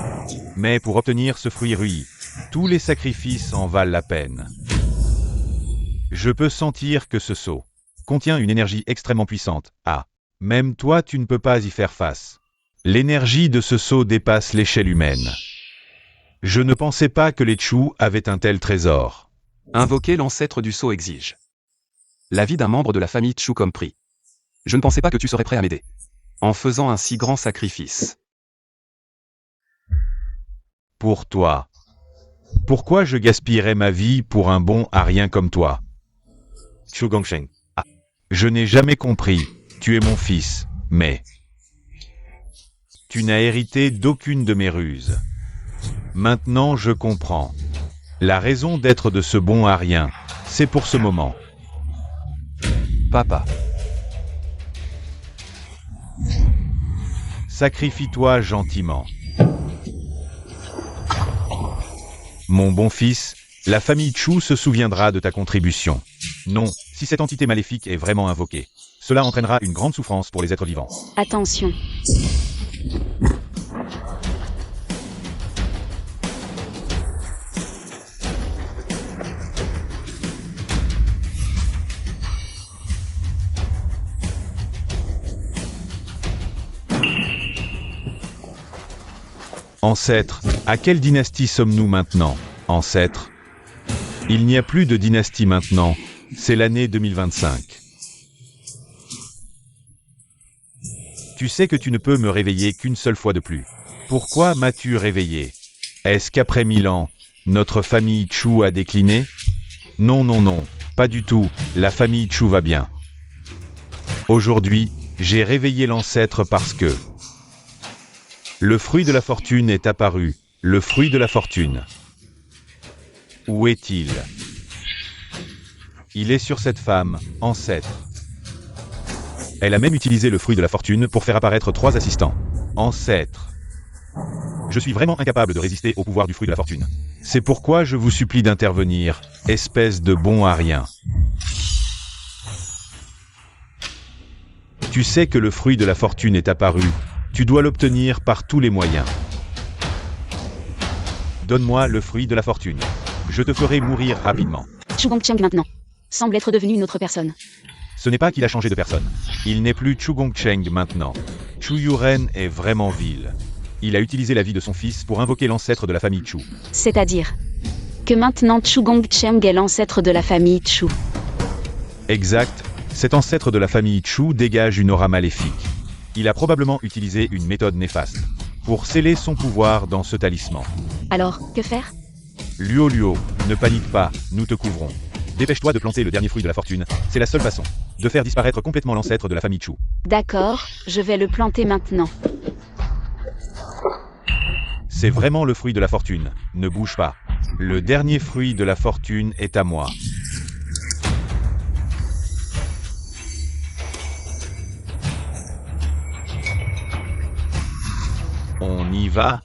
Mais pour obtenir ce fruit rui, tous les sacrifices en valent la peine. Je peux sentir que ce sceau contient une énergie extrêmement puissante. Ah, même toi tu ne peux pas y faire face. L'énergie de ce sceau dépasse l'échelle humaine. Je ne pensais pas que les Chu avaient un tel trésor. Invoquer l'ancêtre du sceau exige la vie d'un membre de la famille Chu comme prix. Je ne pensais pas que tu serais prêt à m'aider en faisant un si grand sacrifice. Pour toi. Pourquoi je gaspillerais ma vie pour un bon à rien comme toi? Chu Gongsheng. Ah. Je n'ai jamais compris. Tu es mon fils, mais tu n'as hérité d'aucune de mes ruses. Maintenant je comprends. La raison d'être de ce bon à rien, c'est pour ce moment. Papa. Sacrifie-toi gentiment. Mon bon fils, la famille Chu se souviendra de ta contribution. Non, si cette entité maléfique est vraiment invoquée, cela entraînera une grande souffrance pour les êtres vivants. Attention. Ancêtre, à quelle dynastie sommes-nous maintenant, ancêtre? Il n'y a plus de dynastie maintenant, c'est l'année 2025. Tu sais que tu ne peux me réveiller qu'une seule fois de plus. Pourquoi m'as-tu réveillé? Est-ce qu'après 1000 ans, notre famille Chu a décliné? Non, non, non, pas du tout, la famille Chu va bien. Aujourd'hui, j'ai réveillé l'ancêtre parce que... Le fruit de la fortune est apparu, le fruit de la fortune. Où est-il? Il est sur cette femme, ancêtre. Elle a même utilisé le fruit de la fortune pour faire apparaître 3 assistants. Ancêtre. Je suis vraiment incapable de résister au pouvoir du fruit de la fortune. C'est pourquoi je vous supplie d'intervenir, espèce de bon à rien. Tu sais que le fruit de la fortune est apparu. Tu dois l'obtenir par tous les moyens. Donne-moi le fruit de la fortune. Je te ferai mourir rapidement. Chu Gongcheng maintenant semble être devenu une autre personne. Ce n'est pas qu'il a changé de personne. Il n'est plus Chu Gongcheng maintenant. Chu Yuren est vraiment vil. Il a utilisé la vie de son fils pour invoquer l'ancêtre de la famille Chu. C'est-à-dire que maintenant Chu Gongcheng est l'ancêtre de la famille Chu. Exact. Cet ancêtre de la famille Chu dégage une aura maléfique. Il a probablement utilisé une méthode néfaste pour sceller son pouvoir dans ce talisman. Alors, que faire? Luo Luo, ne panique pas, nous te couvrons. Dépêche-toi de planter le dernier fruit de la fortune, c'est la seule façon de faire disparaître complètement l'ancêtre de la famille Chu. D'accord, je vais le planter maintenant. C'est vraiment le fruit de la fortune, ne bouge pas. Le dernier fruit de la fortune est à moi. On y va?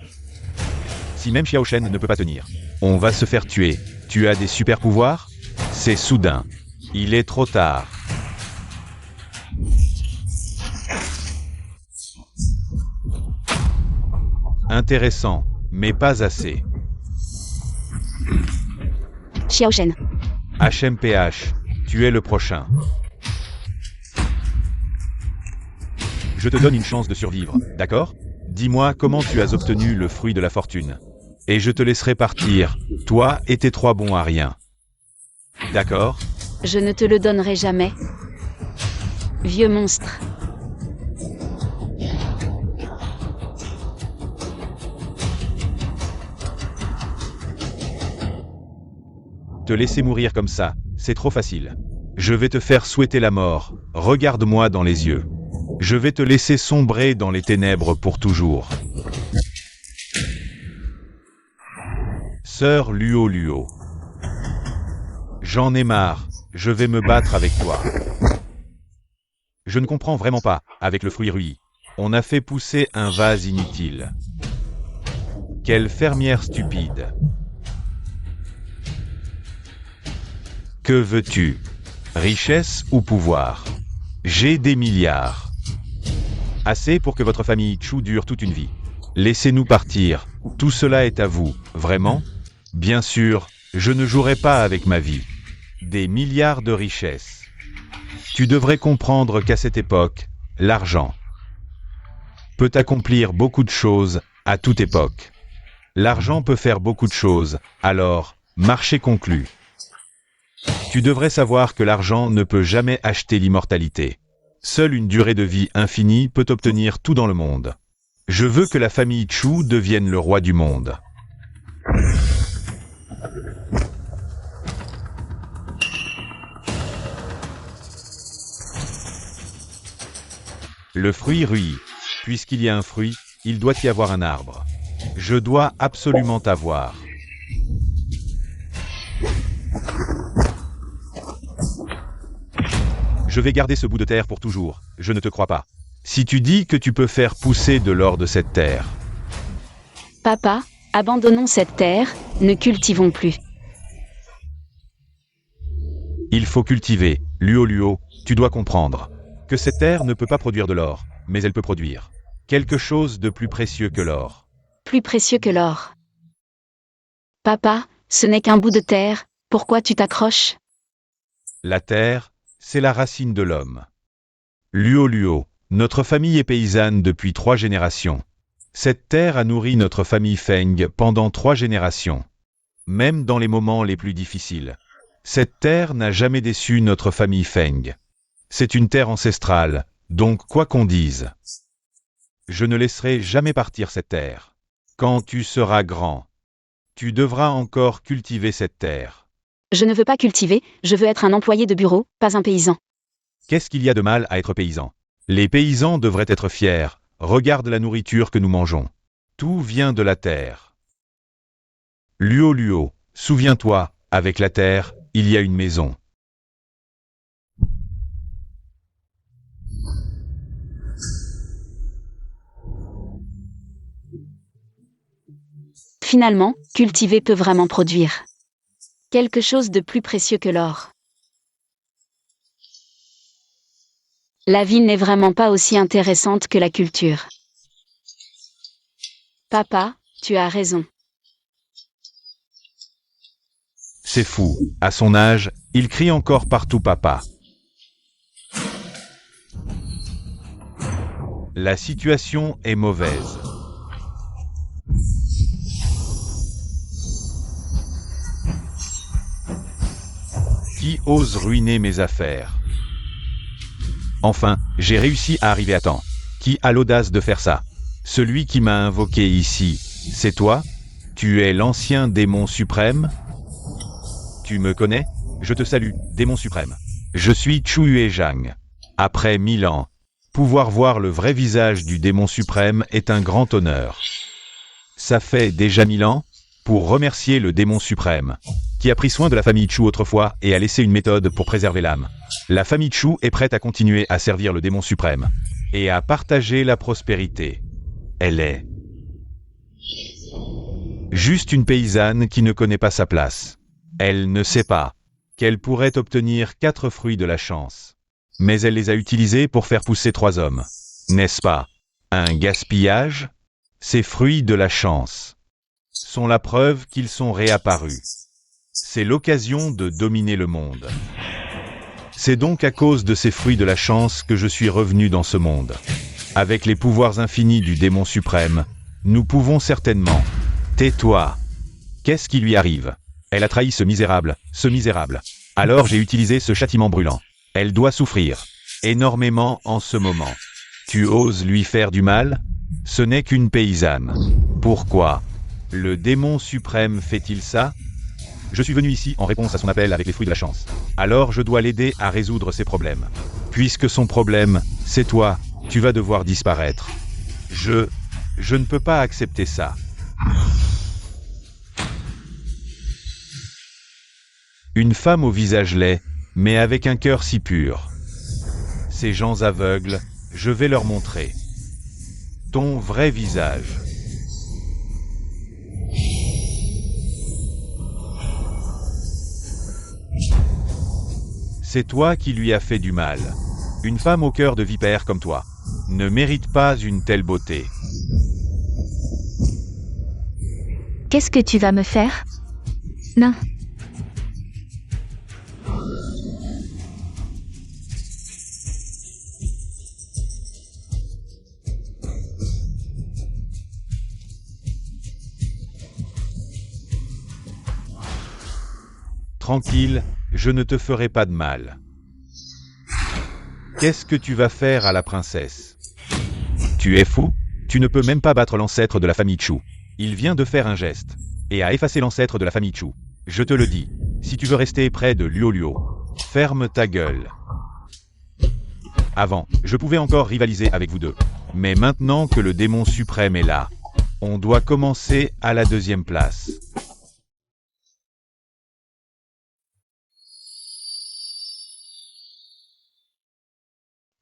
Si même Xiao Shen ne peut pas tenir, on va se faire tuer. Tu as des super pouvoirs? C'est soudain. Il est trop tard. Intéressant, mais pas assez. Xiao Shen. HMPH, tu es le prochain. Je te donne une chance de survivre, d'accord? Dis-moi comment tu as obtenu le fruit de la fortune. Et je te laisserai partir, toi et tes 3 bons à rien. D'accord? Je ne te le donnerai jamais. Vieux monstre. Te laisser mourir comme ça, c'est trop facile. Je vais te faire souhaiter la mort, regarde-moi dans les yeux. Je vais te laisser sombrer dans les ténèbres pour toujours. Sœur Luo Luo. J'en ai marre, je vais me battre avec toi. Je ne comprends vraiment pas, avec le fruit Rui. On a fait pousser un vase inutile. Quelle fermière stupide. Que veux-tu? Richesse ou pouvoir? J'ai des milliards. Assez pour que votre famille Chu dure toute une vie. Laissez-nous partir. Tout cela est à vous, vraiment? Bien sûr, je ne jouerai pas avec ma vie. Des milliards de richesses. Tu devrais comprendre qu'à cette époque, l'argent peut accomplir beaucoup de choses à toute époque. L'argent peut faire beaucoup de choses, alors, marché conclu. Tu devrais savoir que l'argent ne peut jamais acheter l'immortalité. Seule une durée de vie infinie peut obtenir tout dans le monde. Je veux que la famille Chu devienne le roi du monde. Le fruit Rui. Puisqu'il y a un fruit, il doit y avoir un arbre. Je dois absolument t'avoir. Je vais garder ce bout de terre pour toujours, je ne te crois pas. Si tu dis que tu peux faire pousser de l'or de cette terre. Papa, abandonnons cette terre, ne cultivons plus. Il faut cultiver, Luo, tu dois comprendre que cette terre ne peut pas produire de l'or, mais elle peut produire quelque chose de plus précieux que l'or. Plus précieux que l'or. Papa, ce n'est qu'un bout de terre, pourquoi tu t'accroches? La terre, c'est la racine de l'homme. Luo, notre famille est paysanne depuis 3 générations. Cette terre a nourri notre famille Feng pendant 3 générations. Même dans les moments les plus difficiles. Cette terre n'a jamais déçu notre famille Feng. C'est une terre ancestrale, donc quoi qu'on dise. Je ne laisserai jamais partir cette terre. Quand tu seras grand, tu devras encore cultiver cette terre. Je ne veux pas cultiver, je veux être un employé de bureau, pas un paysan. Qu'est-ce qu'il y a de mal à être paysan? Les paysans devraient être fiers. Regarde la nourriture que nous mangeons. Tout vient de la terre. Luo, souviens-toi, avec la terre, il y a une maison. Finalement, cultiver peut vraiment produire quelque chose de plus précieux que l'or. La vie n'est vraiment pas aussi intéressante que la culture. Papa, tu as raison. C'est fou, à son âge, il crie encore partout papa. La situation est mauvaise. Qui ose ruiner mes affaires? Enfin, j'ai réussi à arriver à temps. Qui a l'audace de faire ça? Celui qui m'a invoqué ici, c'est toi? Tu es l'ancien démon suprême? Tu me connais? Je te salue, démon suprême. Je suis Chu Zhang. Après 1000 ans, pouvoir voir le vrai visage du démon suprême est un grand honneur. Ça fait déjà 1000 ans? Pour remercier le démon suprême, qui a pris soin de la famille Chu autrefois et a laissé une méthode pour préserver l'âme. La famille Chu est prête à continuer à servir le démon suprême et à partager la prospérité. Elle est juste une paysanne qui ne connaît pas sa place. Elle ne sait pas qu'elle pourrait obtenir 4 fruits de la chance. Mais elle les a utilisés pour faire pousser 3 hommes. N'est-ce pas un gaspillage? Ces fruits de la chance sont la preuve qu'ils sont réapparus. C'est l'occasion de dominer le monde. C'est donc à cause de ces fruits de la chance que je suis revenu dans ce monde. Avec les pouvoirs infinis du démon suprême, nous pouvons certainement... Tais-toi. Qu'est-ce qui lui arrive? Elle a trahi ce misérable. Alors j'ai utilisé ce châtiment brûlant. Elle doit souffrir énormément en ce moment. Tu oses lui faire du mal? Ce n'est qu'une paysanne. Pourquoi le démon suprême fait-il ça? Je suis venu ici en réponse à son appel avec les fruits de la chance. Alors je dois l'aider à résoudre ses problèmes. Puisque son problème, c'est toi, tu vas devoir disparaître. Je ne peux pas accepter ça. Une femme au visage laid, mais avec un cœur si pur. Ces gens aveugles, je vais leur montrer ton vrai visage. C'est toi qui lui as fait du mal. Une femme au cœur de vipère comme toi ne mérite pas une telle beauté. Qu'est-ce que tu vas me faire? Non. Tranquille, je ne te ferai pas de mal. Qu'est-ce que tu vas faire à la princesse? Tu es fou? Tu ne peux même pas battre l'ancêtre de la famille Chu. Il vient de faire un geste et a effacé l'ancêtre de la famille Chu. Je te le dis, si tu veux rester près de Luo, ferme ta gueule. Avant, je pouvais encore rivaliser avec vous deux. Mais maintenant que le démon suprême est là, on doit commencer à la 2e place.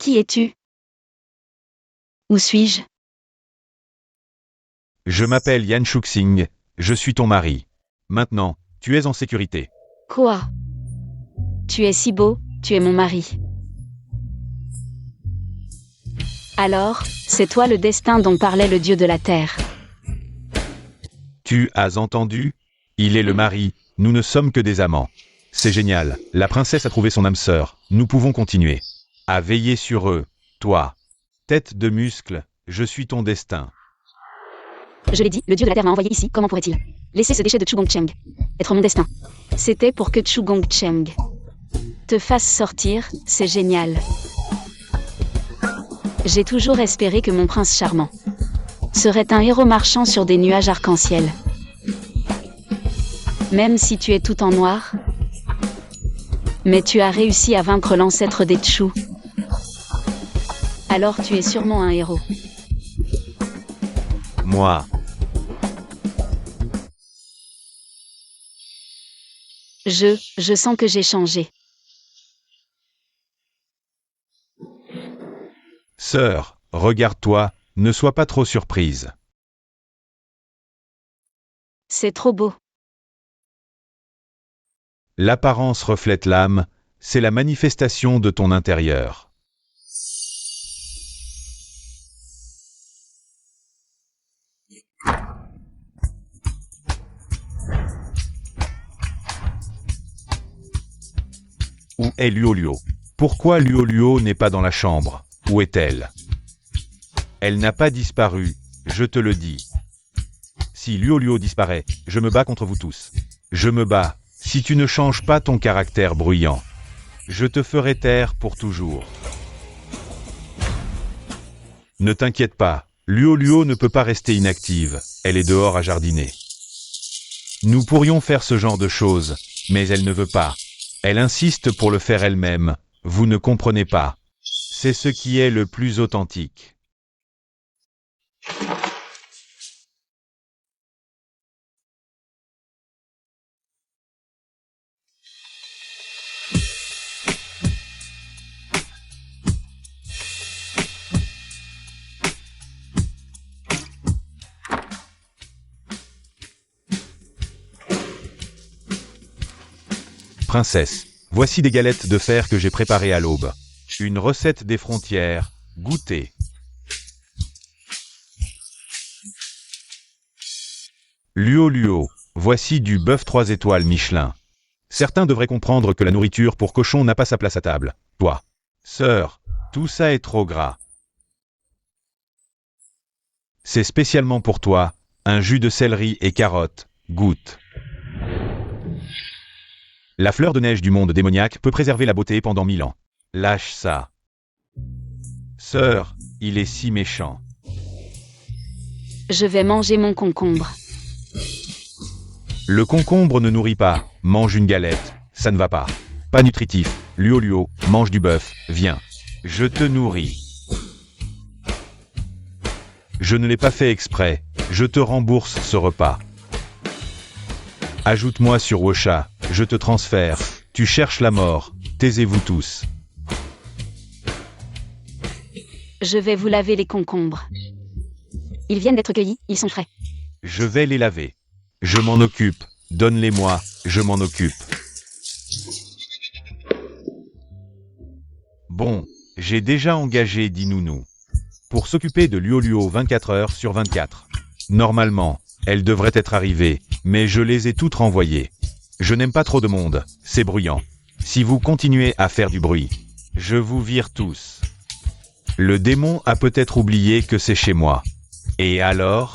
Qui es-tu? Où suis-je? Je m'appelle Yan Shuxing, je suis ton mari. Maintenant, tu es en sécurité. Quoi? Tu es si beau, tu es mon mari. Alors, c'est toi le destin dont parlait le dieu de la terre. Tu as entendu? Il est le mari, nous ne sommes que des amants. C'est génial, la princesse a trouvé son âme sœur, nous pouvons continuer. À veiller sur eux, toi. Tête de muscle, je suis ton destin. Je l'ai dit, le dieu de la terre m'a envoyé ici, comment pourrait-il laisser ce déchet de Chu Gongcheng être mon destin? C'était pour que Chu Gongcheng te fasse sortir, c'est génial. J'ai toujours espéré que mon prince charmant serait un héros marchant sur des nuages arc-en-ciel. Même si tu es tout en noir. Mais tu as réussi à vaincre l'ancêtre des Chu. Alors tu es sûrement un héros. Moi. Je sens que j'ai changé. Sœur, regarde-toi, ne sois pas trop surprise. C'est trop beau. L'apparence reflète l'âme, c'est la manifestation de ton intérieur. Où est Luo Luo? Pourquoi Luo Luo n'est pas dans la chambre? Où est-elle? Elle n'a pas disparu, je te le dis. Si Luo Luo disparaît, je me bats contre vous tous. Je me bats, si tu ne changes pas ton caractère bruyant. Je te ferai taire pour toujours. Ne t'inquiète pas, Luo Luo ne peut pas rester inactive, elle est dehors à jardiner. Nous pourrions faire ce genre de choses, mais elle ne veut pas. Elle insiste pour le faire elle-même, vous ne comprenez pas. C'est ce qui est le plus authentique. Princesse, voici des galettes de fer que j'ai préparées à l'aube. Une recette des frontières, goûtez. Luo Luo, voici du bœuf 3 étoiles Michelin. Certains devraient comprendre que la nourriture pour cochon n'a pas sa place à table. Toi, sœur, tout ça est trop gras. C'est spécialement pour toi, un jus de céleri et carottes, goûte. La fleur de neige du monde démoniaque peut préserver la beauté pendant 1000 ans. Lâche ça. Sœur, il est si méchant. Je vais manger mon concombre. Le concombre ne nourrit pas, mange une galette, ça ne va pas. Pas nutritif, Luo Luo, mange du bœuf, viens. Je te nourris. Je ne l'ai pas fait exprès, je te rembourse ce repas. Ajoute-moi sur Wosha, je te transfère, tu cherches la mort, taisez-vous tous. Je vais vous laver les concombres. Ils viennent d'être cueillis, ils sont frais. Je vais les laver. Je m'en occupe, donne-les-moi, je m'en occupe. Bon, j'ai déjà engagé Dinounou pour s'occuper de Luo Luo 24 heures sur 24. Normalement, elle devrait être arrivée, mais je les ai toutes renvoyées. Je n'aime pas trop de monde, c'est bruyant. Si vous continuez à faire du bruit, je vous vire tous. Le démon a peut-être oublié que c'est chez moi. Et alors ?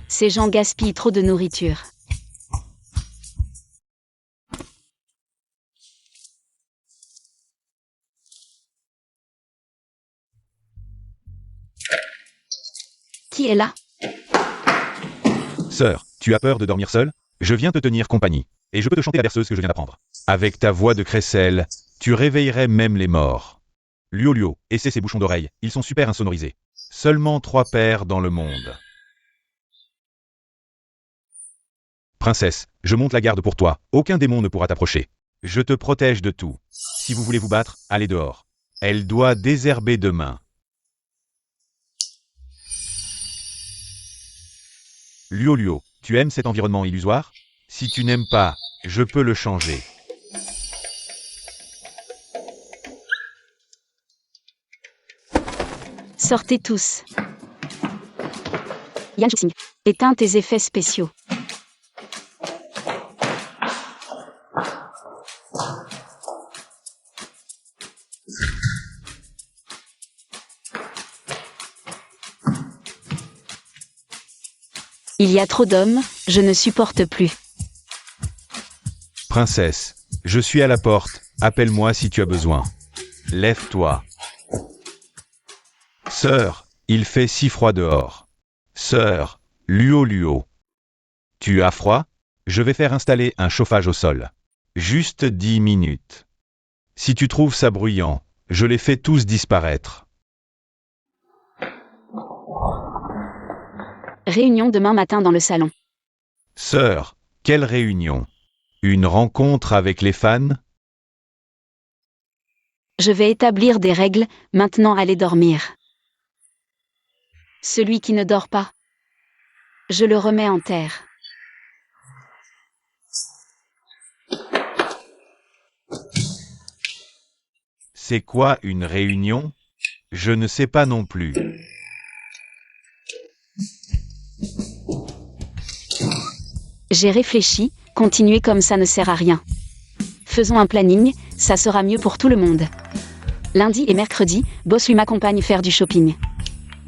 Ces gens gaspillent trop de nourriture. Qui est là? Sœur, tu as peur de dormir seule? Je viens te tenir compagnie. Et je peux te chanter la berceuse que je viens d'apprendre. Avec ta voix de crécelle, tu réveillerais même les morts. Luo Luo, essaie ces bouchons d'oreilles, ils sont super insonorisés. Seulement 3 paires dans le monde. Princesse, je monte la garde pour toi, aucun démon ne pourra t'approcher. Je te protège de tout. Si vous voulez vous battre, allez dehors. Elle doit désherber demain. Luo, tu aimes cet environnement illusoire? Si tu n'aimes pas, je peux le changer. Sortez tous. Yan Shuxing, éteins tes effets spéciaux. Il y a trop d'hommes, je ne supporte plus. Princesse, je suis à la porte, appelle-moi si tu as besoin. Lève-toi. Sœur, il fait si froid dehors. Sœur, Luo. Tu as froid? Je vais faire installer un chauffage au sol. Juste 10 minutes. Si tu trouves ça bruyant, je les fais tous disparaître. Réunion demain matin dans le salon. Sœur, quelle réunion? Une rencontre avec les fans? Je vais établir des règles, maintenant allez dormir. Celui qui ne dort pas, je le remets en terre. C'est quoi une réunion? Je ne sais pas non plus. J'ai réfléchi, continuer comme ça ne sert à rien. Faisons un planning, ça sera mieux pour tout le monde. Lundi et mercredi, Boss lui m'accompagne faire du shopping.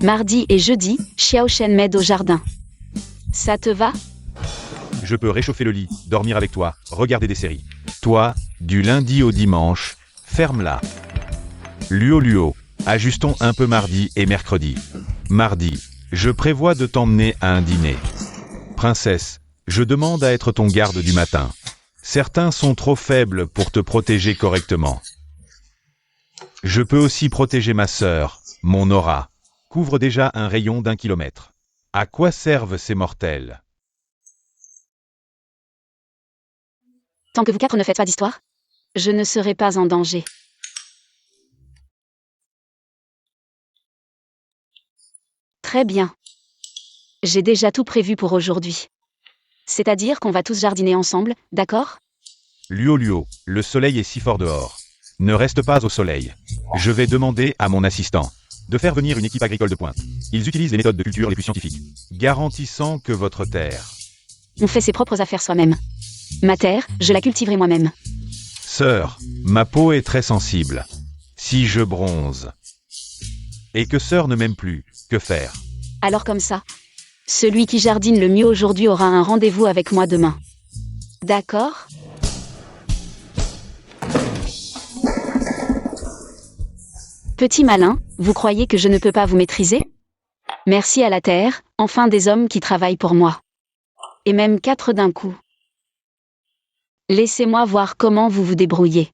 Mardi et jeudi, Xiao Shen m'aide au jardin. Ça te va? Je peux réchauffer le lit, dormir avec toi, regarder des séries. Toi, du lundi au dimanche, ferme-la. Luo, ajustons un peu mardi et mercredi. Mardi, je prévois de t'emmener à un dîner. Princesse, je demande à être ton garde du matin. Certains sont trop faibles pour te protéger correctement. Je peux aussi protéger ma sœur, mon aura. Couvre déjà un rayon d'1 kilomètre. À quoi servent ces mortels? Tant que vous quatre ne faites pas d'histoire, je ne serai pas en danger. Très bien. J'ai déjà tout prévu pour aujourd'hui. C'est-à-dire qu'on va tous jardiner ensemble, d'accord? Luo, le soleil est si fort dehors. Ne reste pas au soleil. Je vais demander à mon assistant de faire venir une équipe agricole de pointe. Ils utilisent les méthodes de culture les plus scientifiques, garantissant que votre terre... On fait ses propres affaires soi-même. Ma terre, je la cultiverai moi-même. Sœur, ma peau est très sensible. Si je bronze... Et que sœur ne m'aime plus, que faire? Alors comme ça, celui qui jardine le mieux aujourd'hui aura un rendez-vous avec moi demain. D'accord? Petit malin, vous croyez que je ne peux pas vous maîtriser? Merci à la terre, enfin des hommes qui travaillent pour moi. Et même 4 d'un coup. Laissez-moi voir comment vous vous débrouillez.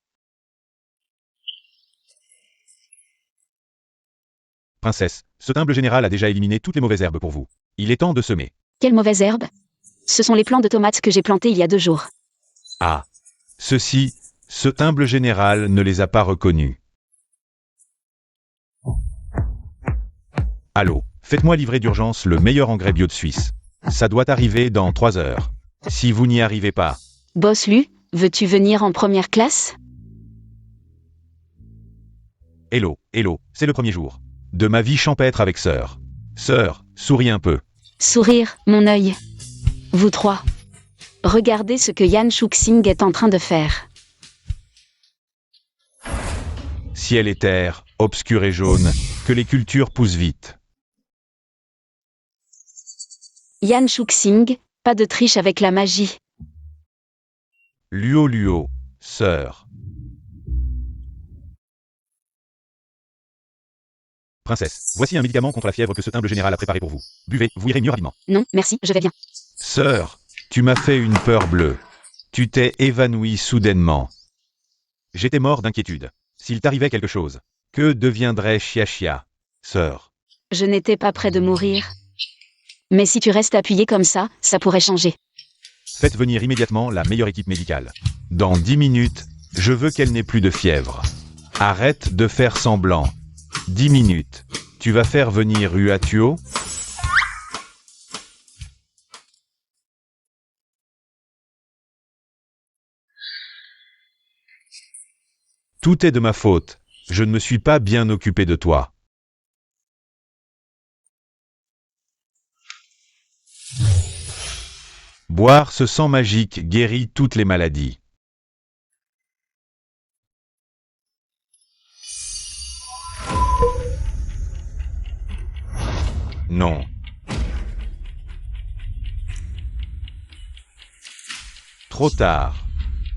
Princesse, ce humble général a déjà éliminé toutes les mauvaises herbes pour vous. Il est temps de semer. Quelle mauvaise herbe? Ce sont les plants de tomates que j'ai plantés il y a 2 jours. Ah. Ceux-ci, ce humble général ne les a pas reconnus. Allô, faites-moi livrer d'urgence le meilleur engrais bio de Suisse. Ça doit arriver dans 3 heures. Si vous n'y arrivez pas... Boss Lu, veux-tu venir en première classe? Hello, c'est le premier jour de ma vie champêtre avec sœur. Sœur, souris un peu. Sourire, mon œil. Vous trois. Regardez ce que Yan Shuxing est en train de faire. Ciel et terre, obscur et jaune, que les cultures poussent vite. Yan Shuxing, pas de triche avec la magie. Luo, sœur. Princesse, voici un médicament contre la fièvre que ce humble général a préparé pour vous. Buvez, vous irez mieux rapidement. Non, merci, je vais bien. Sœur, tu m'as fait une peur bleue. Tu t'es évanouie soudainement. J'étais mort d'inquiétude. S'il t'arrivait quelque chose, que deviendrait Xia, sœur? Je n'étais pas près de mourir. Mais si tu restes appuyé comme ça pourrait changer. Faites venir immédiatement la meilleure équipe médicale. Dans 10 minutes, je veux qu'elle n'ait plus de fièvre. Arrête de faire semblant. 10 minutes. Tu vas faire venir Uatuo? Tout est de ma faute. Je ne me suis pas bien occupé de toi. Boire ce sang magique guérit toutes les maladies. Non. Trop tard.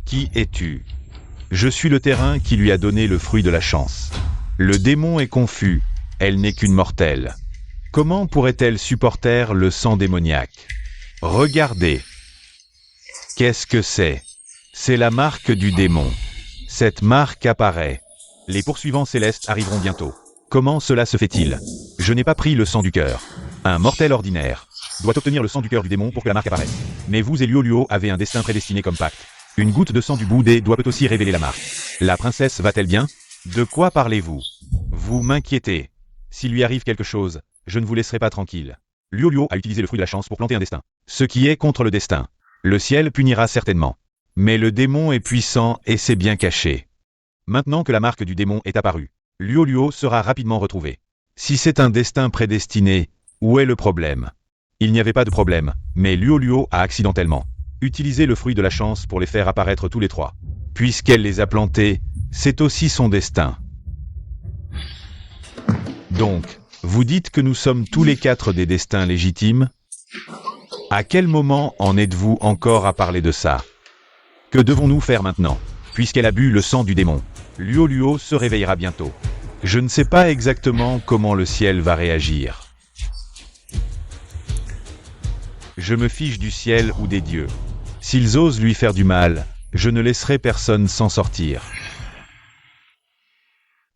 Qui es-tu? Je suis le terrain qui lui a donné le fruit de la chance. Le démon est confus. Elle n'est qu'une mortelle. Comment pourrait-elle supporter le sang démoniaque? Regardez. Qu'est-ce que c'est? C'est la marque du démon. Cette marque apparaît. Les poursuivants célestes arriveront bientôt. Comment cela se fait-il? Je n'ai pas pris le sang du cœur. Un mortel ordinaire doit obtenir le sang du cœur du démon pour que la marque apparaisse. Mais vous et Luo avez un destin prédestiné comme pacte. Une goutte de sang du Bouddhé doit peut aussi révéler la marque. La princesse va-t-elle bien? De quoi parlez-vous? Vous m'inquiétez. S'il lui arrive quelque chose, je ne vous laisserai pas tranquille. Luo a utilisé le fruit de la chance pour planter un destin. Ce qui est contre le destin. Le ciel punira certainement. Mais le démon est puissant et c'est bien caché. Maintenant que la marque du démon est apparue, Luo sera rapidement retrouvé. Si c'est un destin prédestiné, où est le problème? Il n'y avait pas de problème, mais Luo a accidentellement utilisé le fruit de la chance pour les faire apparaître tous les trois. Puisqu'elle les a plantés, c'est aussi son destin. Donc, vous dites que nous sommes tous les quatre des destins légitimes? À quel moment en êtes-vous encore à parler de ça? Que devons-nous faire maintenant? Puisqu'elle a bu le sang du démon, Luo se réveillera bientôt. Je ne sais pas exactement comment le ciel va réagir. Je me fiche du ciel ou des dieux. S'ils osent lui faire du mal, je ne laisserai personne s'en sortir.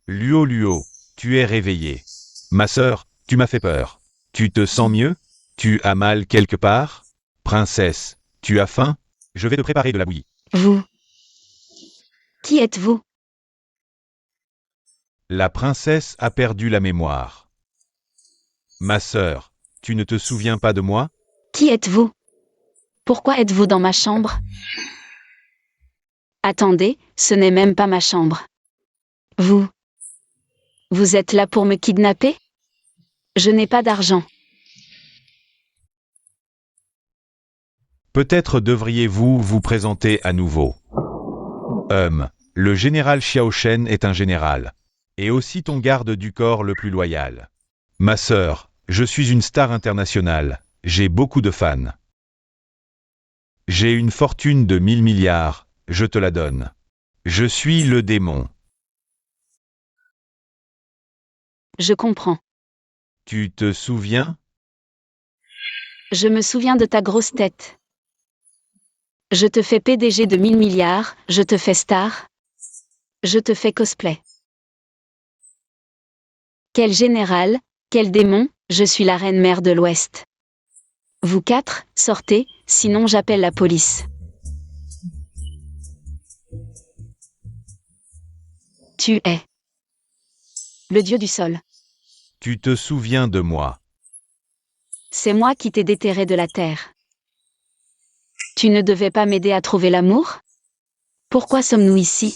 Luo, tu es réveillée. Ma sœur, tu m'as fait peur. Tu te sens mieux? Tu as mal quelque part? Princesse, tu as faim? Je vais te préparer de la bouillie. Vous. Qui êtes-vous? La princesse a perdu la mémoire. Ma sœur, tu ne te souviens pas de moi? Qui êtes-vous? Pourquoi êtes-vous dans ma chambre? Attendez, ce n'est même pas ma chambre. Vous êtes là pour me kidnapper? Je n'ai pas d'argent. Peut-être devriez-vous vous présenter à nouveau. Le général Xiao Shen est un général. Et aussi ton garde du corps le plus loyal. Ma sœur, je suis une star internationale. J'ai beaucoup de fans. J'ai une fortune de 1000 milliards, je te la donne. Je suis le démon. Je comprends. Tu te souviens? Je me souviens de ta grosse tête. Je te fais PDG de 1000 milliards, je te fais star. Je te fais cosplay. Quel général, quel démon, je suis la reine mère de l'Ouest. Vous quatre, sortez, sinon j'appelle la police. Tu es le dieu du sol. Tu te souviens de moi. C'est moi qui t'ai déterré de la terre. Tu ne devais pas m'aider à trouver l'amour? Pourquoi sommes-nous ici?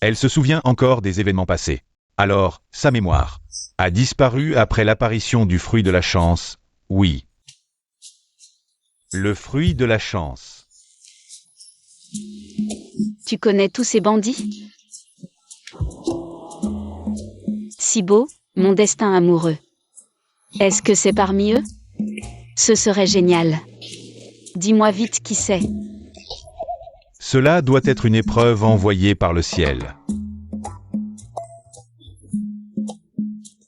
Elle se souvient encore des événements passés. Alors, sa mémoire a disparu après l'apparition du fruit de la chance, oui. Le fruit de la chance. Tu connais tous ces bandits? Si beau, mon destin amoureux. Est-ce que c'est parmi eux? Ce serait génial. Dis-moi vite qui c'est. Cela doit être une épreuve envoyée par le ciel.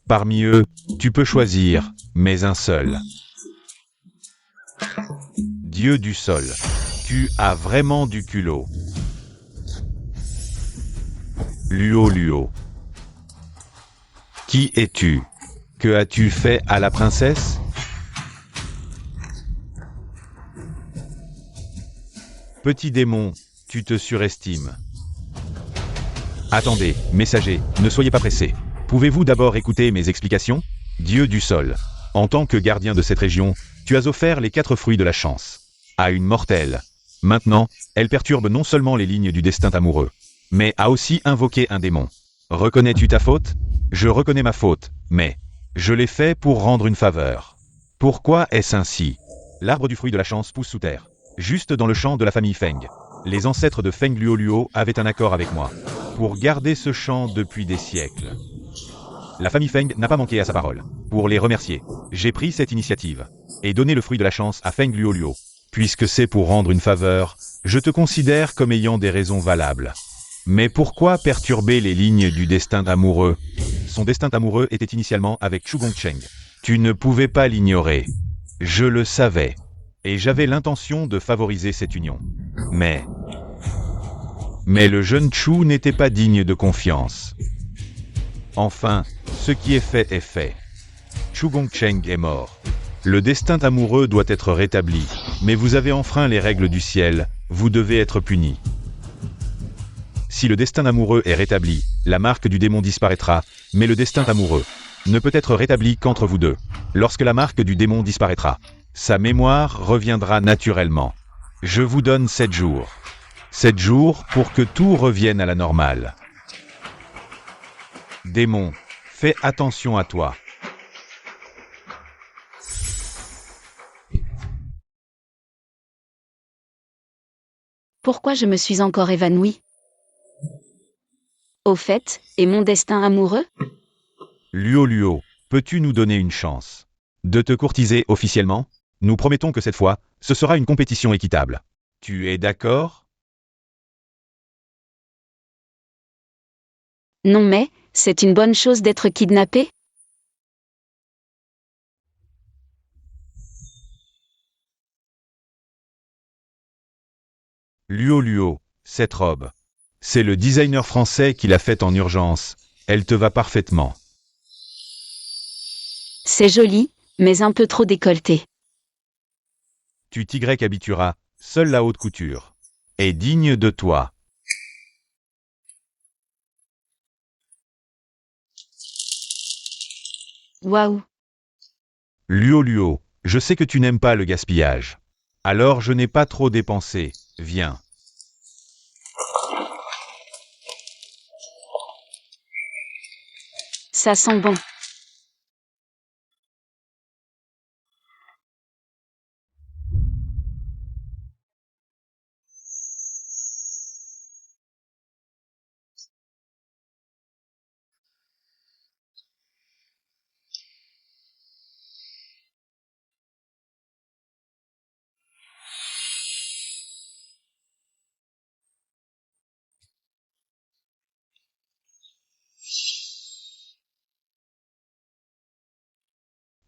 Parmi eux, tu peux choisir, mais un seul. Dieu du sol, tu as vraiment du culot. Luo. Qui es-tu? Que as-tu fait à la princesse? Petit démon, tu te surestimes. Attendez, messager, ne soyez pas pressé. Pouvez-vous d'abord écouter mes explications? Dieu du sol. En tant que gardien de cette région, tu as offert les 4 fruits de la chance à une mortelle. Maintenant, elle perturbe non seulement les lignes du destin amoureux, mais a aussi invoqué un démon. Reconnais-tu ta faute? Je reconnais ma faute, mais je l'ai fait pour rendre une faveur. Pourquoi est-ce ainsi? L'arbre du fruit de la chance pousse sous terre, juste dans le champ de la famille Feng. Les ancêtres de Feng Luoluo avaient un accord avec moi pour garder ce champ depuis des siècles. La famille Feng n'a pas manqué à sa parole. Pour les remercier, j'ai pris cette initiative et donné le fruit de la chance à Feng Luoluo. Puisque c'est pour rendre une faveur, je te considère comme ayant des raisons valables. Mais pourquoi perturber les lignes du destin amoureux? Son destin amoureux était initialement avec Chu Gongcheng. Tu ne pouvais pas l'ignorer. Je le savais. Et j'avais l'intention de favoriser cette union. Mais le jeune Chu n'était pas digne de confiance. Enfin, ce qui est fait est fait. Chu Gongcheng est mort. Le destin amoureux doit être rétabli, mais vous avez enfreint les règles du ciel, vous devez être puni. Si le destin amoureux est rétabli, la marque du démon disparaîtra, mais le destin amoureux ne peut être rétabli qu'entre vous deux. Lorsque la marque du démon disparaîtra, sa mémoire reviendra naturellement. Je vous donne 7 jours. 7 jours pour que tout revienne à la normale. Démon, fais attention à toi. Pourquoi je me suis encore évanouie? Au fait, et mon destin amoureux? Luoluo, peux-tu nous donner une chance de te courtiser officiellement? Nous promettons que cette fois, ce sera une compétition équitable. Tu es d'accord? Non mais, c'est une bonne chose d'être kidnappé? Luoluo, cette robe. C'est le designer français qui l'a faite en urgence. Elle te va parfaitement. C'est joli, mais un peu trop décolleté. Tu t'y habitueras, seule la haute couture est digne de toi. Waouh! Luoluo, je sais que tu n'aimes pas le gaspillage. Alors je n'ai pas trop dépensé, viens. Ça sent bon.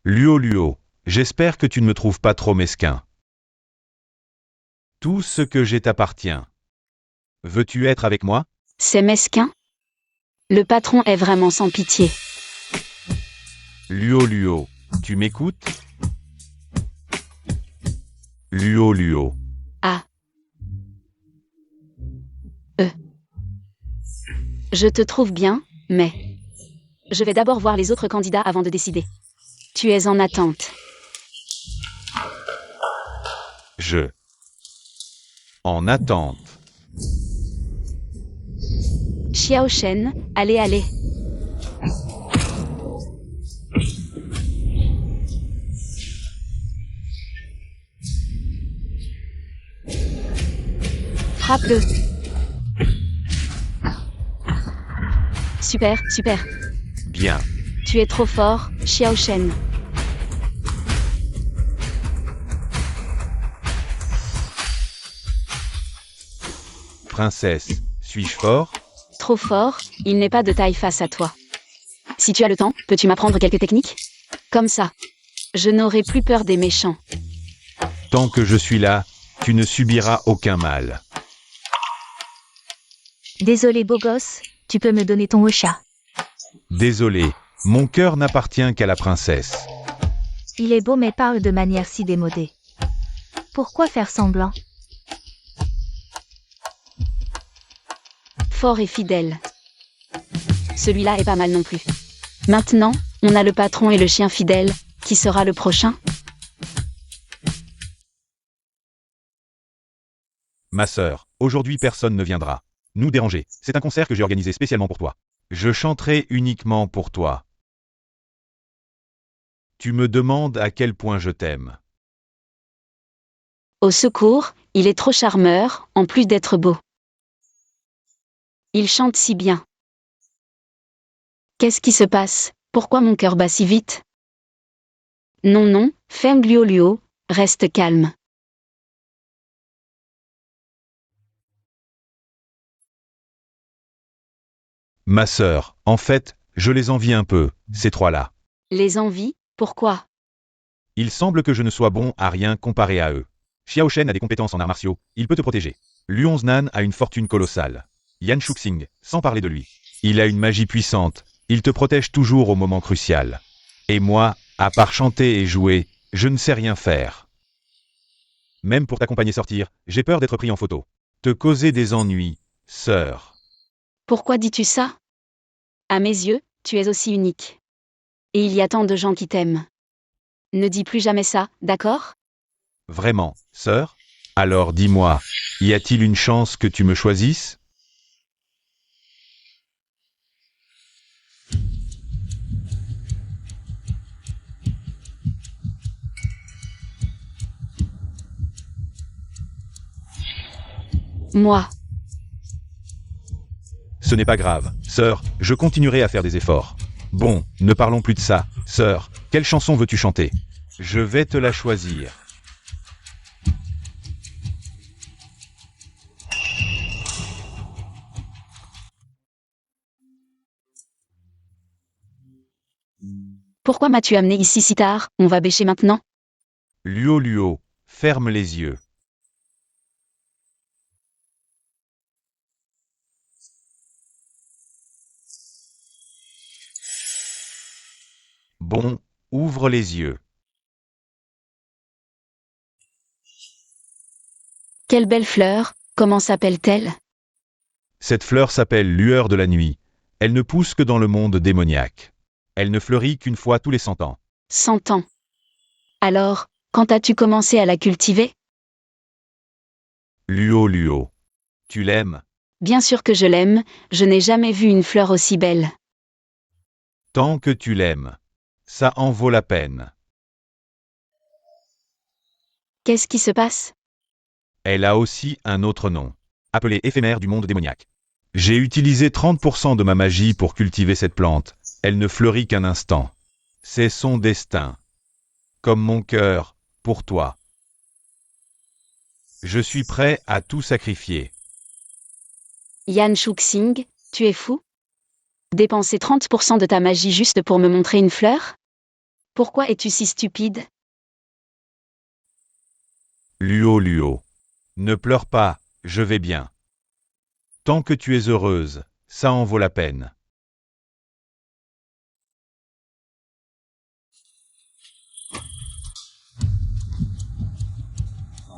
Luoluo, j'espère que tu ne me trouves pas trop mesquin. Tout ce que j'ai t'appartient. Veux-tu être avec moi? C'est mesquin? Le patron est vraiment sans pitié. Luoluo, tu m'écoutes? Luoluo. Ah. Je te trouve bien, mais je vais d'abord voir les autres candidats avant de décider. Tu es en attente. En attente. Xiao Shen, allez, allez. Frappe-le. Super, super. Bien. Tu es trop fort, Xiao Shen. Princesse, suis-je fort? Trop fort, il n'est pas de taille face à toi. Si tu as le temps, peux-tu m'apprendre quelques techniques? Comme ça. Je n'aurai plus peur des méchants. Tant que je suis là, tu ne subiras aucun mal. Désolé beau gosse, tu peux me donner ton Ocha. Désolé, mon cœur n'appartient qu'à la princesse. Il est beau mais parle de manière si démodée. Pourquoi faire semblant? fort et fidèle. Celui-là est pas mal non plus. Maintenant, on a le patron et le chien fidèle. Qui sera le prochain? Ma sœur, aujourd'hui personne ne viendra nous déranger. C'est un concert que j'ai organisé spécialement pour toi. Je chanterai uniquement pour toi. Tu me demandes à quel point je t'aime. Au secours, il est trop charmeur, en plus d'être beau. Il chante si bien. Qu'est-ce qui se passe? Pourquoi mon cœur bat si vite? Non, non, Feng Luo, reste calme. Ma sœur, en fait, je les envie un peu, ces trois-là. Les envies, pourquoi? Il semble que je ne sois bon à rien comparé à eux. Xiao Shen a des compétences en arts martiaux, il peut te protéger. Luon Znan a une fortune colossale. Yan Shuxing, sans parler de lui. Il a une magie puissante, il te protège toujours au moment crucial. Et moi, à part chanter et jouer, je ne sais rien faire. Même pour t'accompagner sortir, j'ai peur d'être pris en photo. Te causer des ennuis, sœur. Pourquoi dis-tu ça? À mes yeux, tu es aussi unique. Et il y a tant de gens qui t'aiment. Ne dis plus jamais ça, d'accord? Vraiment, sœur? Alors dis-moi, y a-t-il une chance que tu me choisisses? Moi. Ce n'est pas grave, sœur, je continuerai à faire des efforts. Bon, ne parlons plus de ça, sœur, quelle chanson veux-tu chanter? Je vais te la choisir. Pourquoi m'as-tu amené ici si tard? On va bêcher maintenant? Luo, ferme les yeux. Bon, ouvre les yeux. Quelle belle fleur, comment s'appelle-t-elle? Cette fleur s'appelle lueur de la nuit. Elle ne pousse que dans le monde démoniaque. Elle ne fleurit qu'une fois tous les 100 ans. 100 ans. Alors, quand as-tu commencé à la cultiver? Luo. Tu l'aimes? Bien sûr que je l'aime, je n'ai jamais vu une fleur aussi belle. Tant que tu l'aimes. Ça en vaut la peine. Qu'est-ce qui se passe? Elle a aussi un autre nom. Appelé éphémère du monde démoniaque. J'ai utilisé 30% de ma magie pour cultiver cette plante. Elle ne fleurit qu'un instant. C'est son destin. Comme mon cœur, pour toi. Je suis prêt à tout sacrifier. Yan Shuxing, tu es fou? Dépenser 30% de ta magie juste pour me montrer une fleur? Pourquoi es-tu si stupide? Luo. Ne pleure pas, je vais bien. Tant que tu es heureuse, ça en vaut la peine.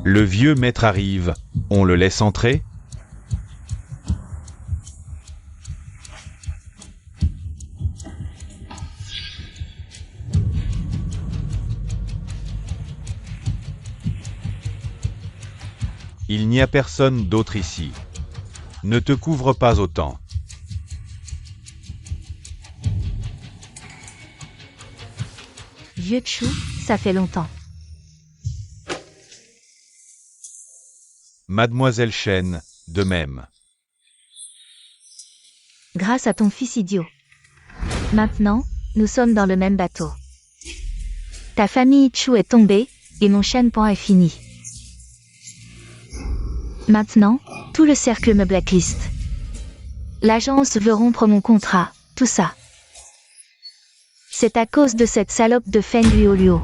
Le vieux maître arrive, on le laisse entrer? Il n'y a personne d'autre ici. Ne te couvre pas autant. Vieux Chou, ça fait longtemps. Mademoiselle Shen, de même. Grâce à ton fils idiot. Maintenant, nous sommes dans le même bateau. Ta famille Chou est tombée, et mon Shenpan est fini. Maintenant, tout le cercle me blacklist. L'agence veut rompre mon contrat, tout ça. C'est à cause de cette salope de Feng Luo.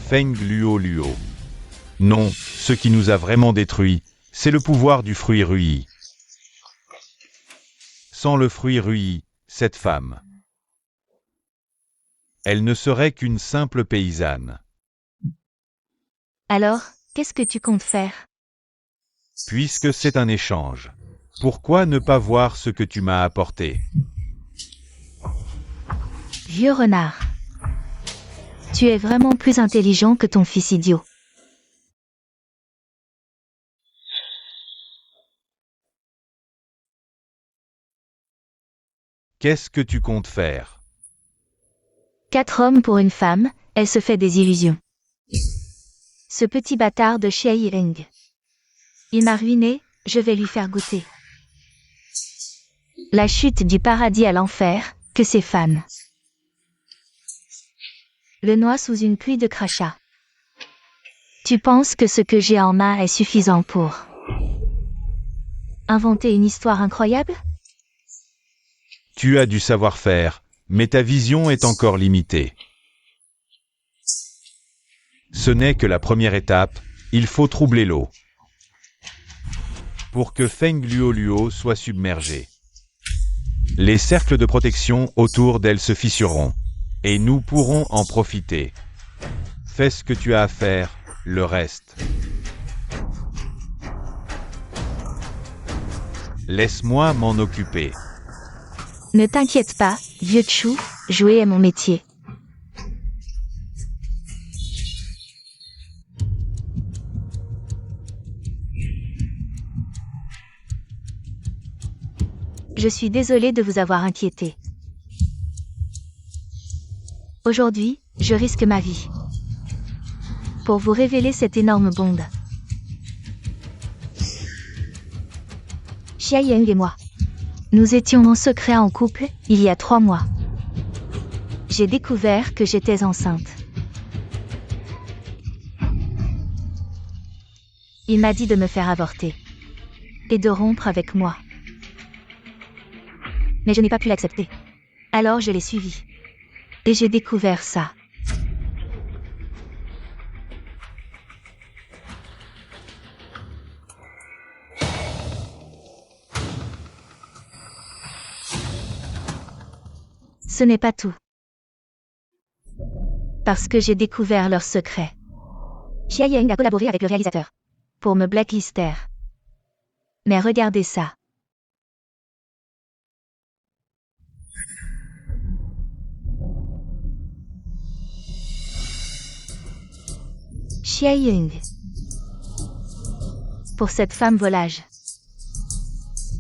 Feng Luo. Non, ce qui nous a vraiment détruits, c'est le pouvoir du fruit Rui. Sans le fruit Rui, cette femme, elle ne serait qu'une simple paysanne. Alors, qu'est-ce que tu comptes faire? Puisque c'est un échange. Pourquoi ne pas voir ce que tu m'as apporté? Vieux renard. Tu es vraiment plus intelligent que ton fils idiot. Qu'est-ce que tu comptes faire? 4 hommes pour une femme, elle se fait des illusions. Ce petit bâtard de Xie Ying. Il m'a ruiné, je vais lui faire goûter. La chute du paradis à l'enfer, que c'est fan. Le noie sous une pluie de crachats. Tu penses que ce que j'ai en main est suffisant pour inventer une histoire incroyable? Tu as du savoir-faire, mais ta vision est encore limitée. Ce n'est que la première étape, il faut troubler l'eau. Pour que Feng Luo soit submergée. Les cercles de protection autour d'elle se fissureront, et nous pourrons en profiter. Fais ce que tu as à faire, le reste. Laisse-moi m'en occuper. Ne t'inquiète pas, vieux Chou, jouer est mon métier. Je suis désolée de vous avoir inquiété. Aujourd'hui, je risque ma vie pour vous révéler cette énorme bombe. Xia Yang et moi. Nous étions en secret en couple, il y a 3 mois. J'ai découvert que j'étais enceinte. Il m'a dit de me faire avorter. Et de rompre avec moi. Mais je n'ai pas pu l'accepter. Alors je l'ai suivi. Et j'ai découvert ça. Ce n'est pas tout. Parce que j'ai découvert leur secret. Xia Yang a collaboré avec le réalisateur. Pour me blacklister. Mais regardez ça. Xia Yang. Pour cette femme volage.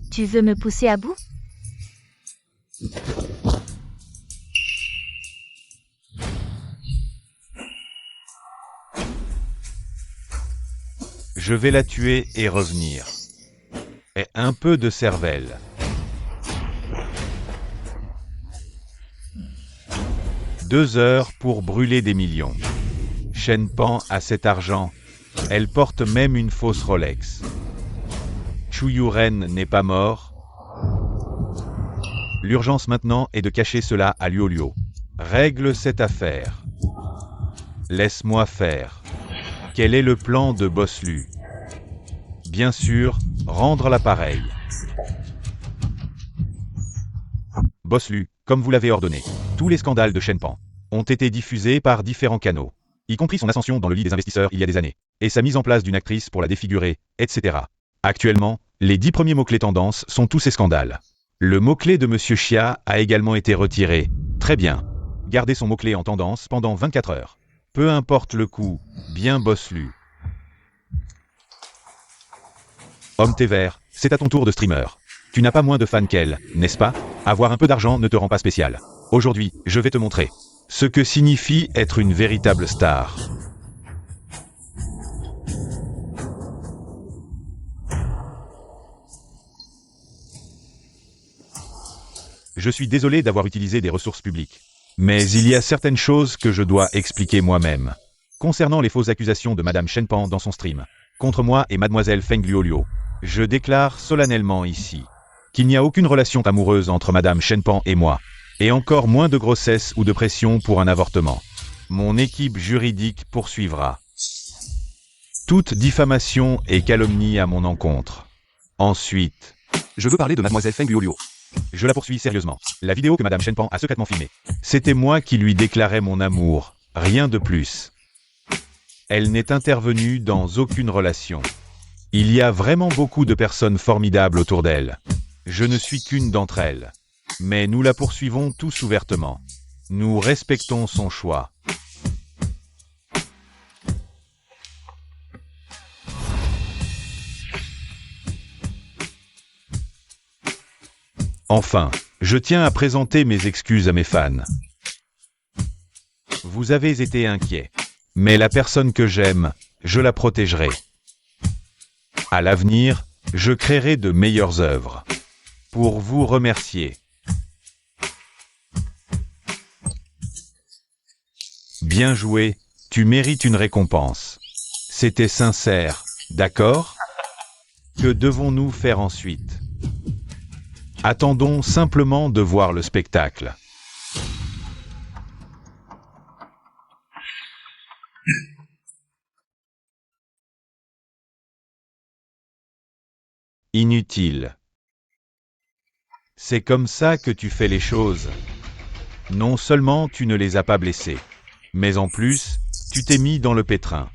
Tu veux me pousser à bout? Je vais la tuer et revenir. Et un peu de cervelle. « 2 heures pour brûler des millions. Shen Pan a cet argent. Elle porte même une fausse Rolex. Chu Yuren n'est pas mort. L'urgence maintenant est de cacher cela à Luo Luo. Règle cette affaire. Laisse-moi faire. Quel est le plan de Boss Lu? Bien sûr, rendre l'appareil. Boss Lu, comme vous l'avez ordonné, tous les scandales de Shen Pan ont été diffusés par différents canaux, y compris son ascension dans le lit des investisseurs il y a des années, et sa mise en place d'une actrice pour la défigurer, etc. Actuellement, les 10 premiers mots-clés tendances sont tous ces scandales. Le mot-clé de Monsieur Xia a également été retiré. Très bien. Gardez son mot-clé en tendance pendant 24 heures. Peu importe le coût, bien Boss Lu. Homme thé vert, c'est à ton tour de streamer. Tu n'as pas moins de fans qu'elle, n'est-ce pas? Avoir un peu d'argent ne te rend pas spécial. Aujourd'hui, je vais te montrer ce que signifie être une véritable star. Je suis désolé d'avoir utilisé des ressources publiques. Mais il y a certaines choses que je dois expliquer moi-même. Concernant les fausses accusations de Madame Shen Pan dans son stream, contre moi et Mademoiselle Feng Luo, je déclare solennellement ici qu'il n'y a aucune relation amoureuse entre Madame Shen Pan et moi, et encore moins de grossesse ou de pression pour un avortement. Mon équipe juridique poursuivra toute diffamation et calomnie à mon encontre. Ensuite, Je veux parler de Mademoiselle Feng Luo. je la poursuis sérieusement. La vidéo que Madame Shen Pan a secrètement filmée, c'était moi qui lui déclarais mon amour, rien de plus. Elle n'est intervenue dans aucune relation. Il y a vraiment beaucoup de personnes formidables autour d'elle. Je ne suis qu'une d'entre elles. Mais nous la poursuivons tous ouvertement. Nous respectons son choix. Enfin, je tiens à présenter mes excuses à mes fans. Vous avez été inquiets. Mais la personne que j'aime, je la protégerai. À l'avenir, je créerai de meilleures œuvres. Pour vous remercier. Bien joué, tu mérites une récompense. C'était sincère, d'accord? Que devons-nous faire ensuite? Attendons simplement de voir le spectacle. Inutile. C'est comme ça que tu fais les choses. Non seulement tu ne les as pas blessés, mais en plus, tu t'es mis dans le pétrin.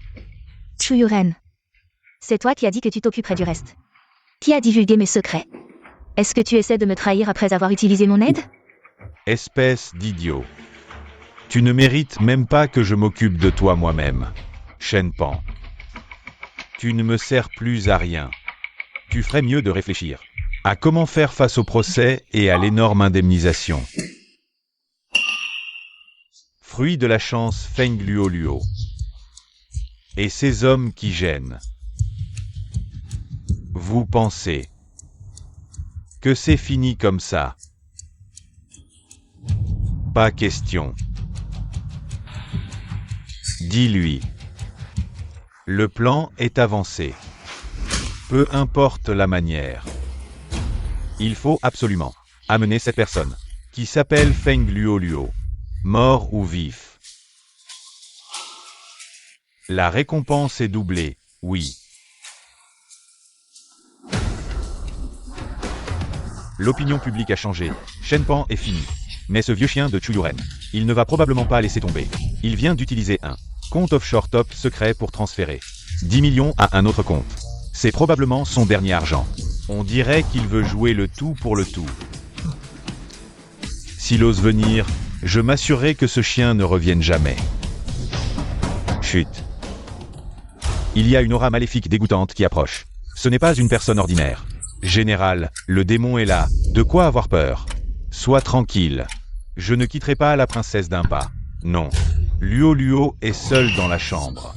Chu Yuren. C'est toi qui as dit que tu t'occuperais du reste. Qui a divulgué mes secrets? Est-ce que tu essaies de me trahir après avoir utilisé mon aide? Espèce d'idiot. Tu ne mérites même pas que je m'occupe de toi moi-même. Shenpan. Tu ne me sers plus à rien. Tu ferais mieux de réfléchir à comment faire face au procès et à l'énorme indemnisation. Fruit de la chance Feng Luo Luo. Et ces hommes qui gênent. Vous pensez que c'est fini comme ça? Pas question. Dis-lui. Le plan est avancé. Peu importe la manière. Il faut absolument amener cette personne, qui s'appelle Feng Luo Luo, mort ou vif. La récompense est doublée, oui. L'opinion publique a changé. Shenpan est fini. Mais ce vieux chien de Chu Yuren, il ne va probablement pas laisser tomber. Il vient d'utiliser un compte offshore top secret pour transférer 10 millions à un autre compte. C'est probablement son dernier argent. On dirait qu'il veut jouer le tout pour le tout. S'il ose venir, je m'assurerai que ce chien ne revienne jamais. Chut. Il y a une aura maléfique dégoûtante qui approche. Ce n'est pas une personne ordinaire. Général, le démon est là. De quoi avoir peur? Sois tranquille. Je ne quitterai pas la princesse d'un pas. Non. Luo Luo est seul dans la chambre.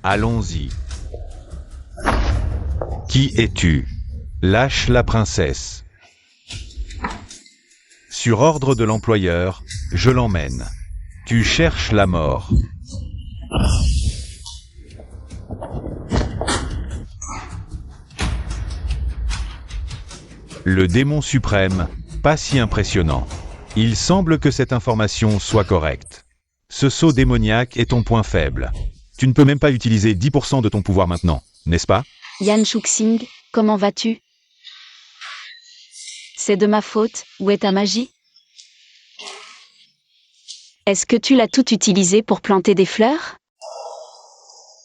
Allons-y. Qui es-tu? Lâche la princesse. Sur ordre de l'employeur, je l'emmène. Tu cherches la mort. Le démon suprême, pas si impressionnant. Il semble que cette information soit correcte. Ce sceau démoniaque est ton point faible. Tu ne peux même pas utiliser 10% de ton pouvoir maintenant, n'est-ce pas? Yan Shuxing, comment vas-tu? C'est de ma faute, où est ta magie? Est-ce que tu l'as tout utilisé pour planter des fleurs?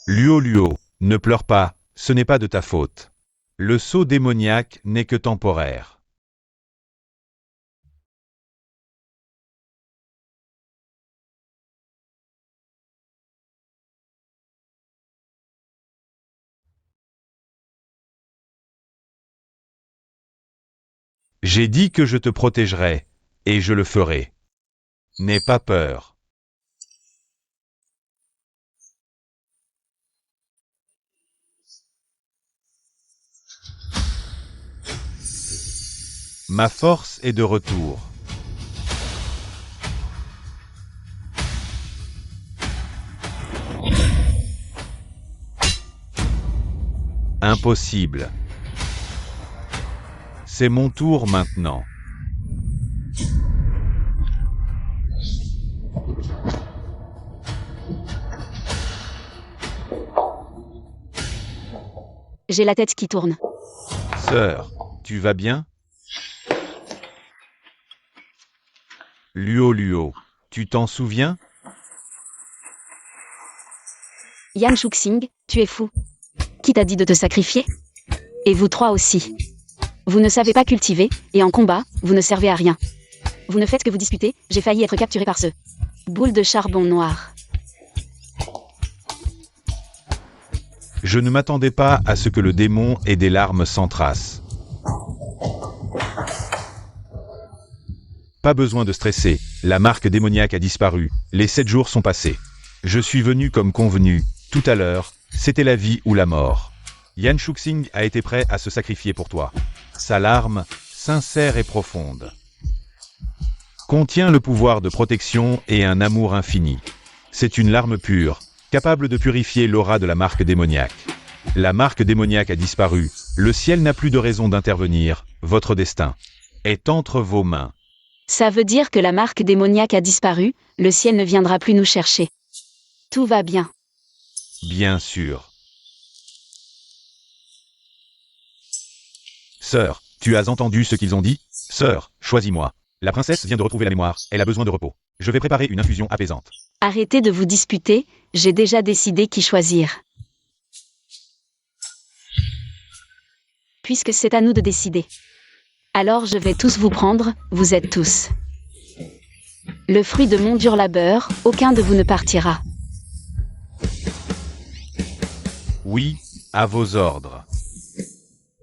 Luo Luo, ne pleure pas, ce n'est pas de ta faute. Le sceau démoniaque n'est que temporaire. J'ai dit que je te protégerai, et je le ferai. N'aie pas peur. Ma force est de retour. Impossible. C'est mon tour maintenant. J'ai la tête qui tourne. Sœur, tu vas bien? Luo Luo, tu t'en souviens? Yan Shuxing, tu es fou. Qui t'a dit de te sacrifier? Et vous trois aussi. Vous ne savez pas cultiver, et en combat, vous ne servez à rien. Vous ne faites que vous disputer, j'ai failli être capturé par ce boule de charbon noir. Je ne m'attendais pas à ce que le démon ait des larmes sans trace. Pas besoin de stresser, la marque démoniaque a disparu, les 7 jours sont passés. Je suis venu comme convenu, tout à l'heure, c'était la vie ou la mort. Yan Shuxing a été prêt à se sacrifier pour toi. Sa larme, sincère et profonde, contient le pouvoir de protection et un amour infini. C'est une larme pure, capable de purifier l'aura de la marque démoniaque. La marque démoniaque a disparu, le ciel n'a plus de raison d'intervenir, votre destin est entre vos mains. Ça veut dire que la marque démoniaque a disparu, le ciel ne viendra plus nous chercher. Tout va bien. Bien sûr. Sœur, tu as entendu ce qu'ils ont dit? Sœur, choisis-moi. La princesse vient de retrouver la mémoire, elle a besoin de repos. Je vais préparer une infusion apaisante. Arrêtez de vous disputer, j'ai déjà décidé qui choisir. Puisque c'est à nous de décider. Alors je vais tous vous prendre, vous êtes tous. Le fruit de mon dur labeur, aucun de vous ne partira. Oui, à vos ordres.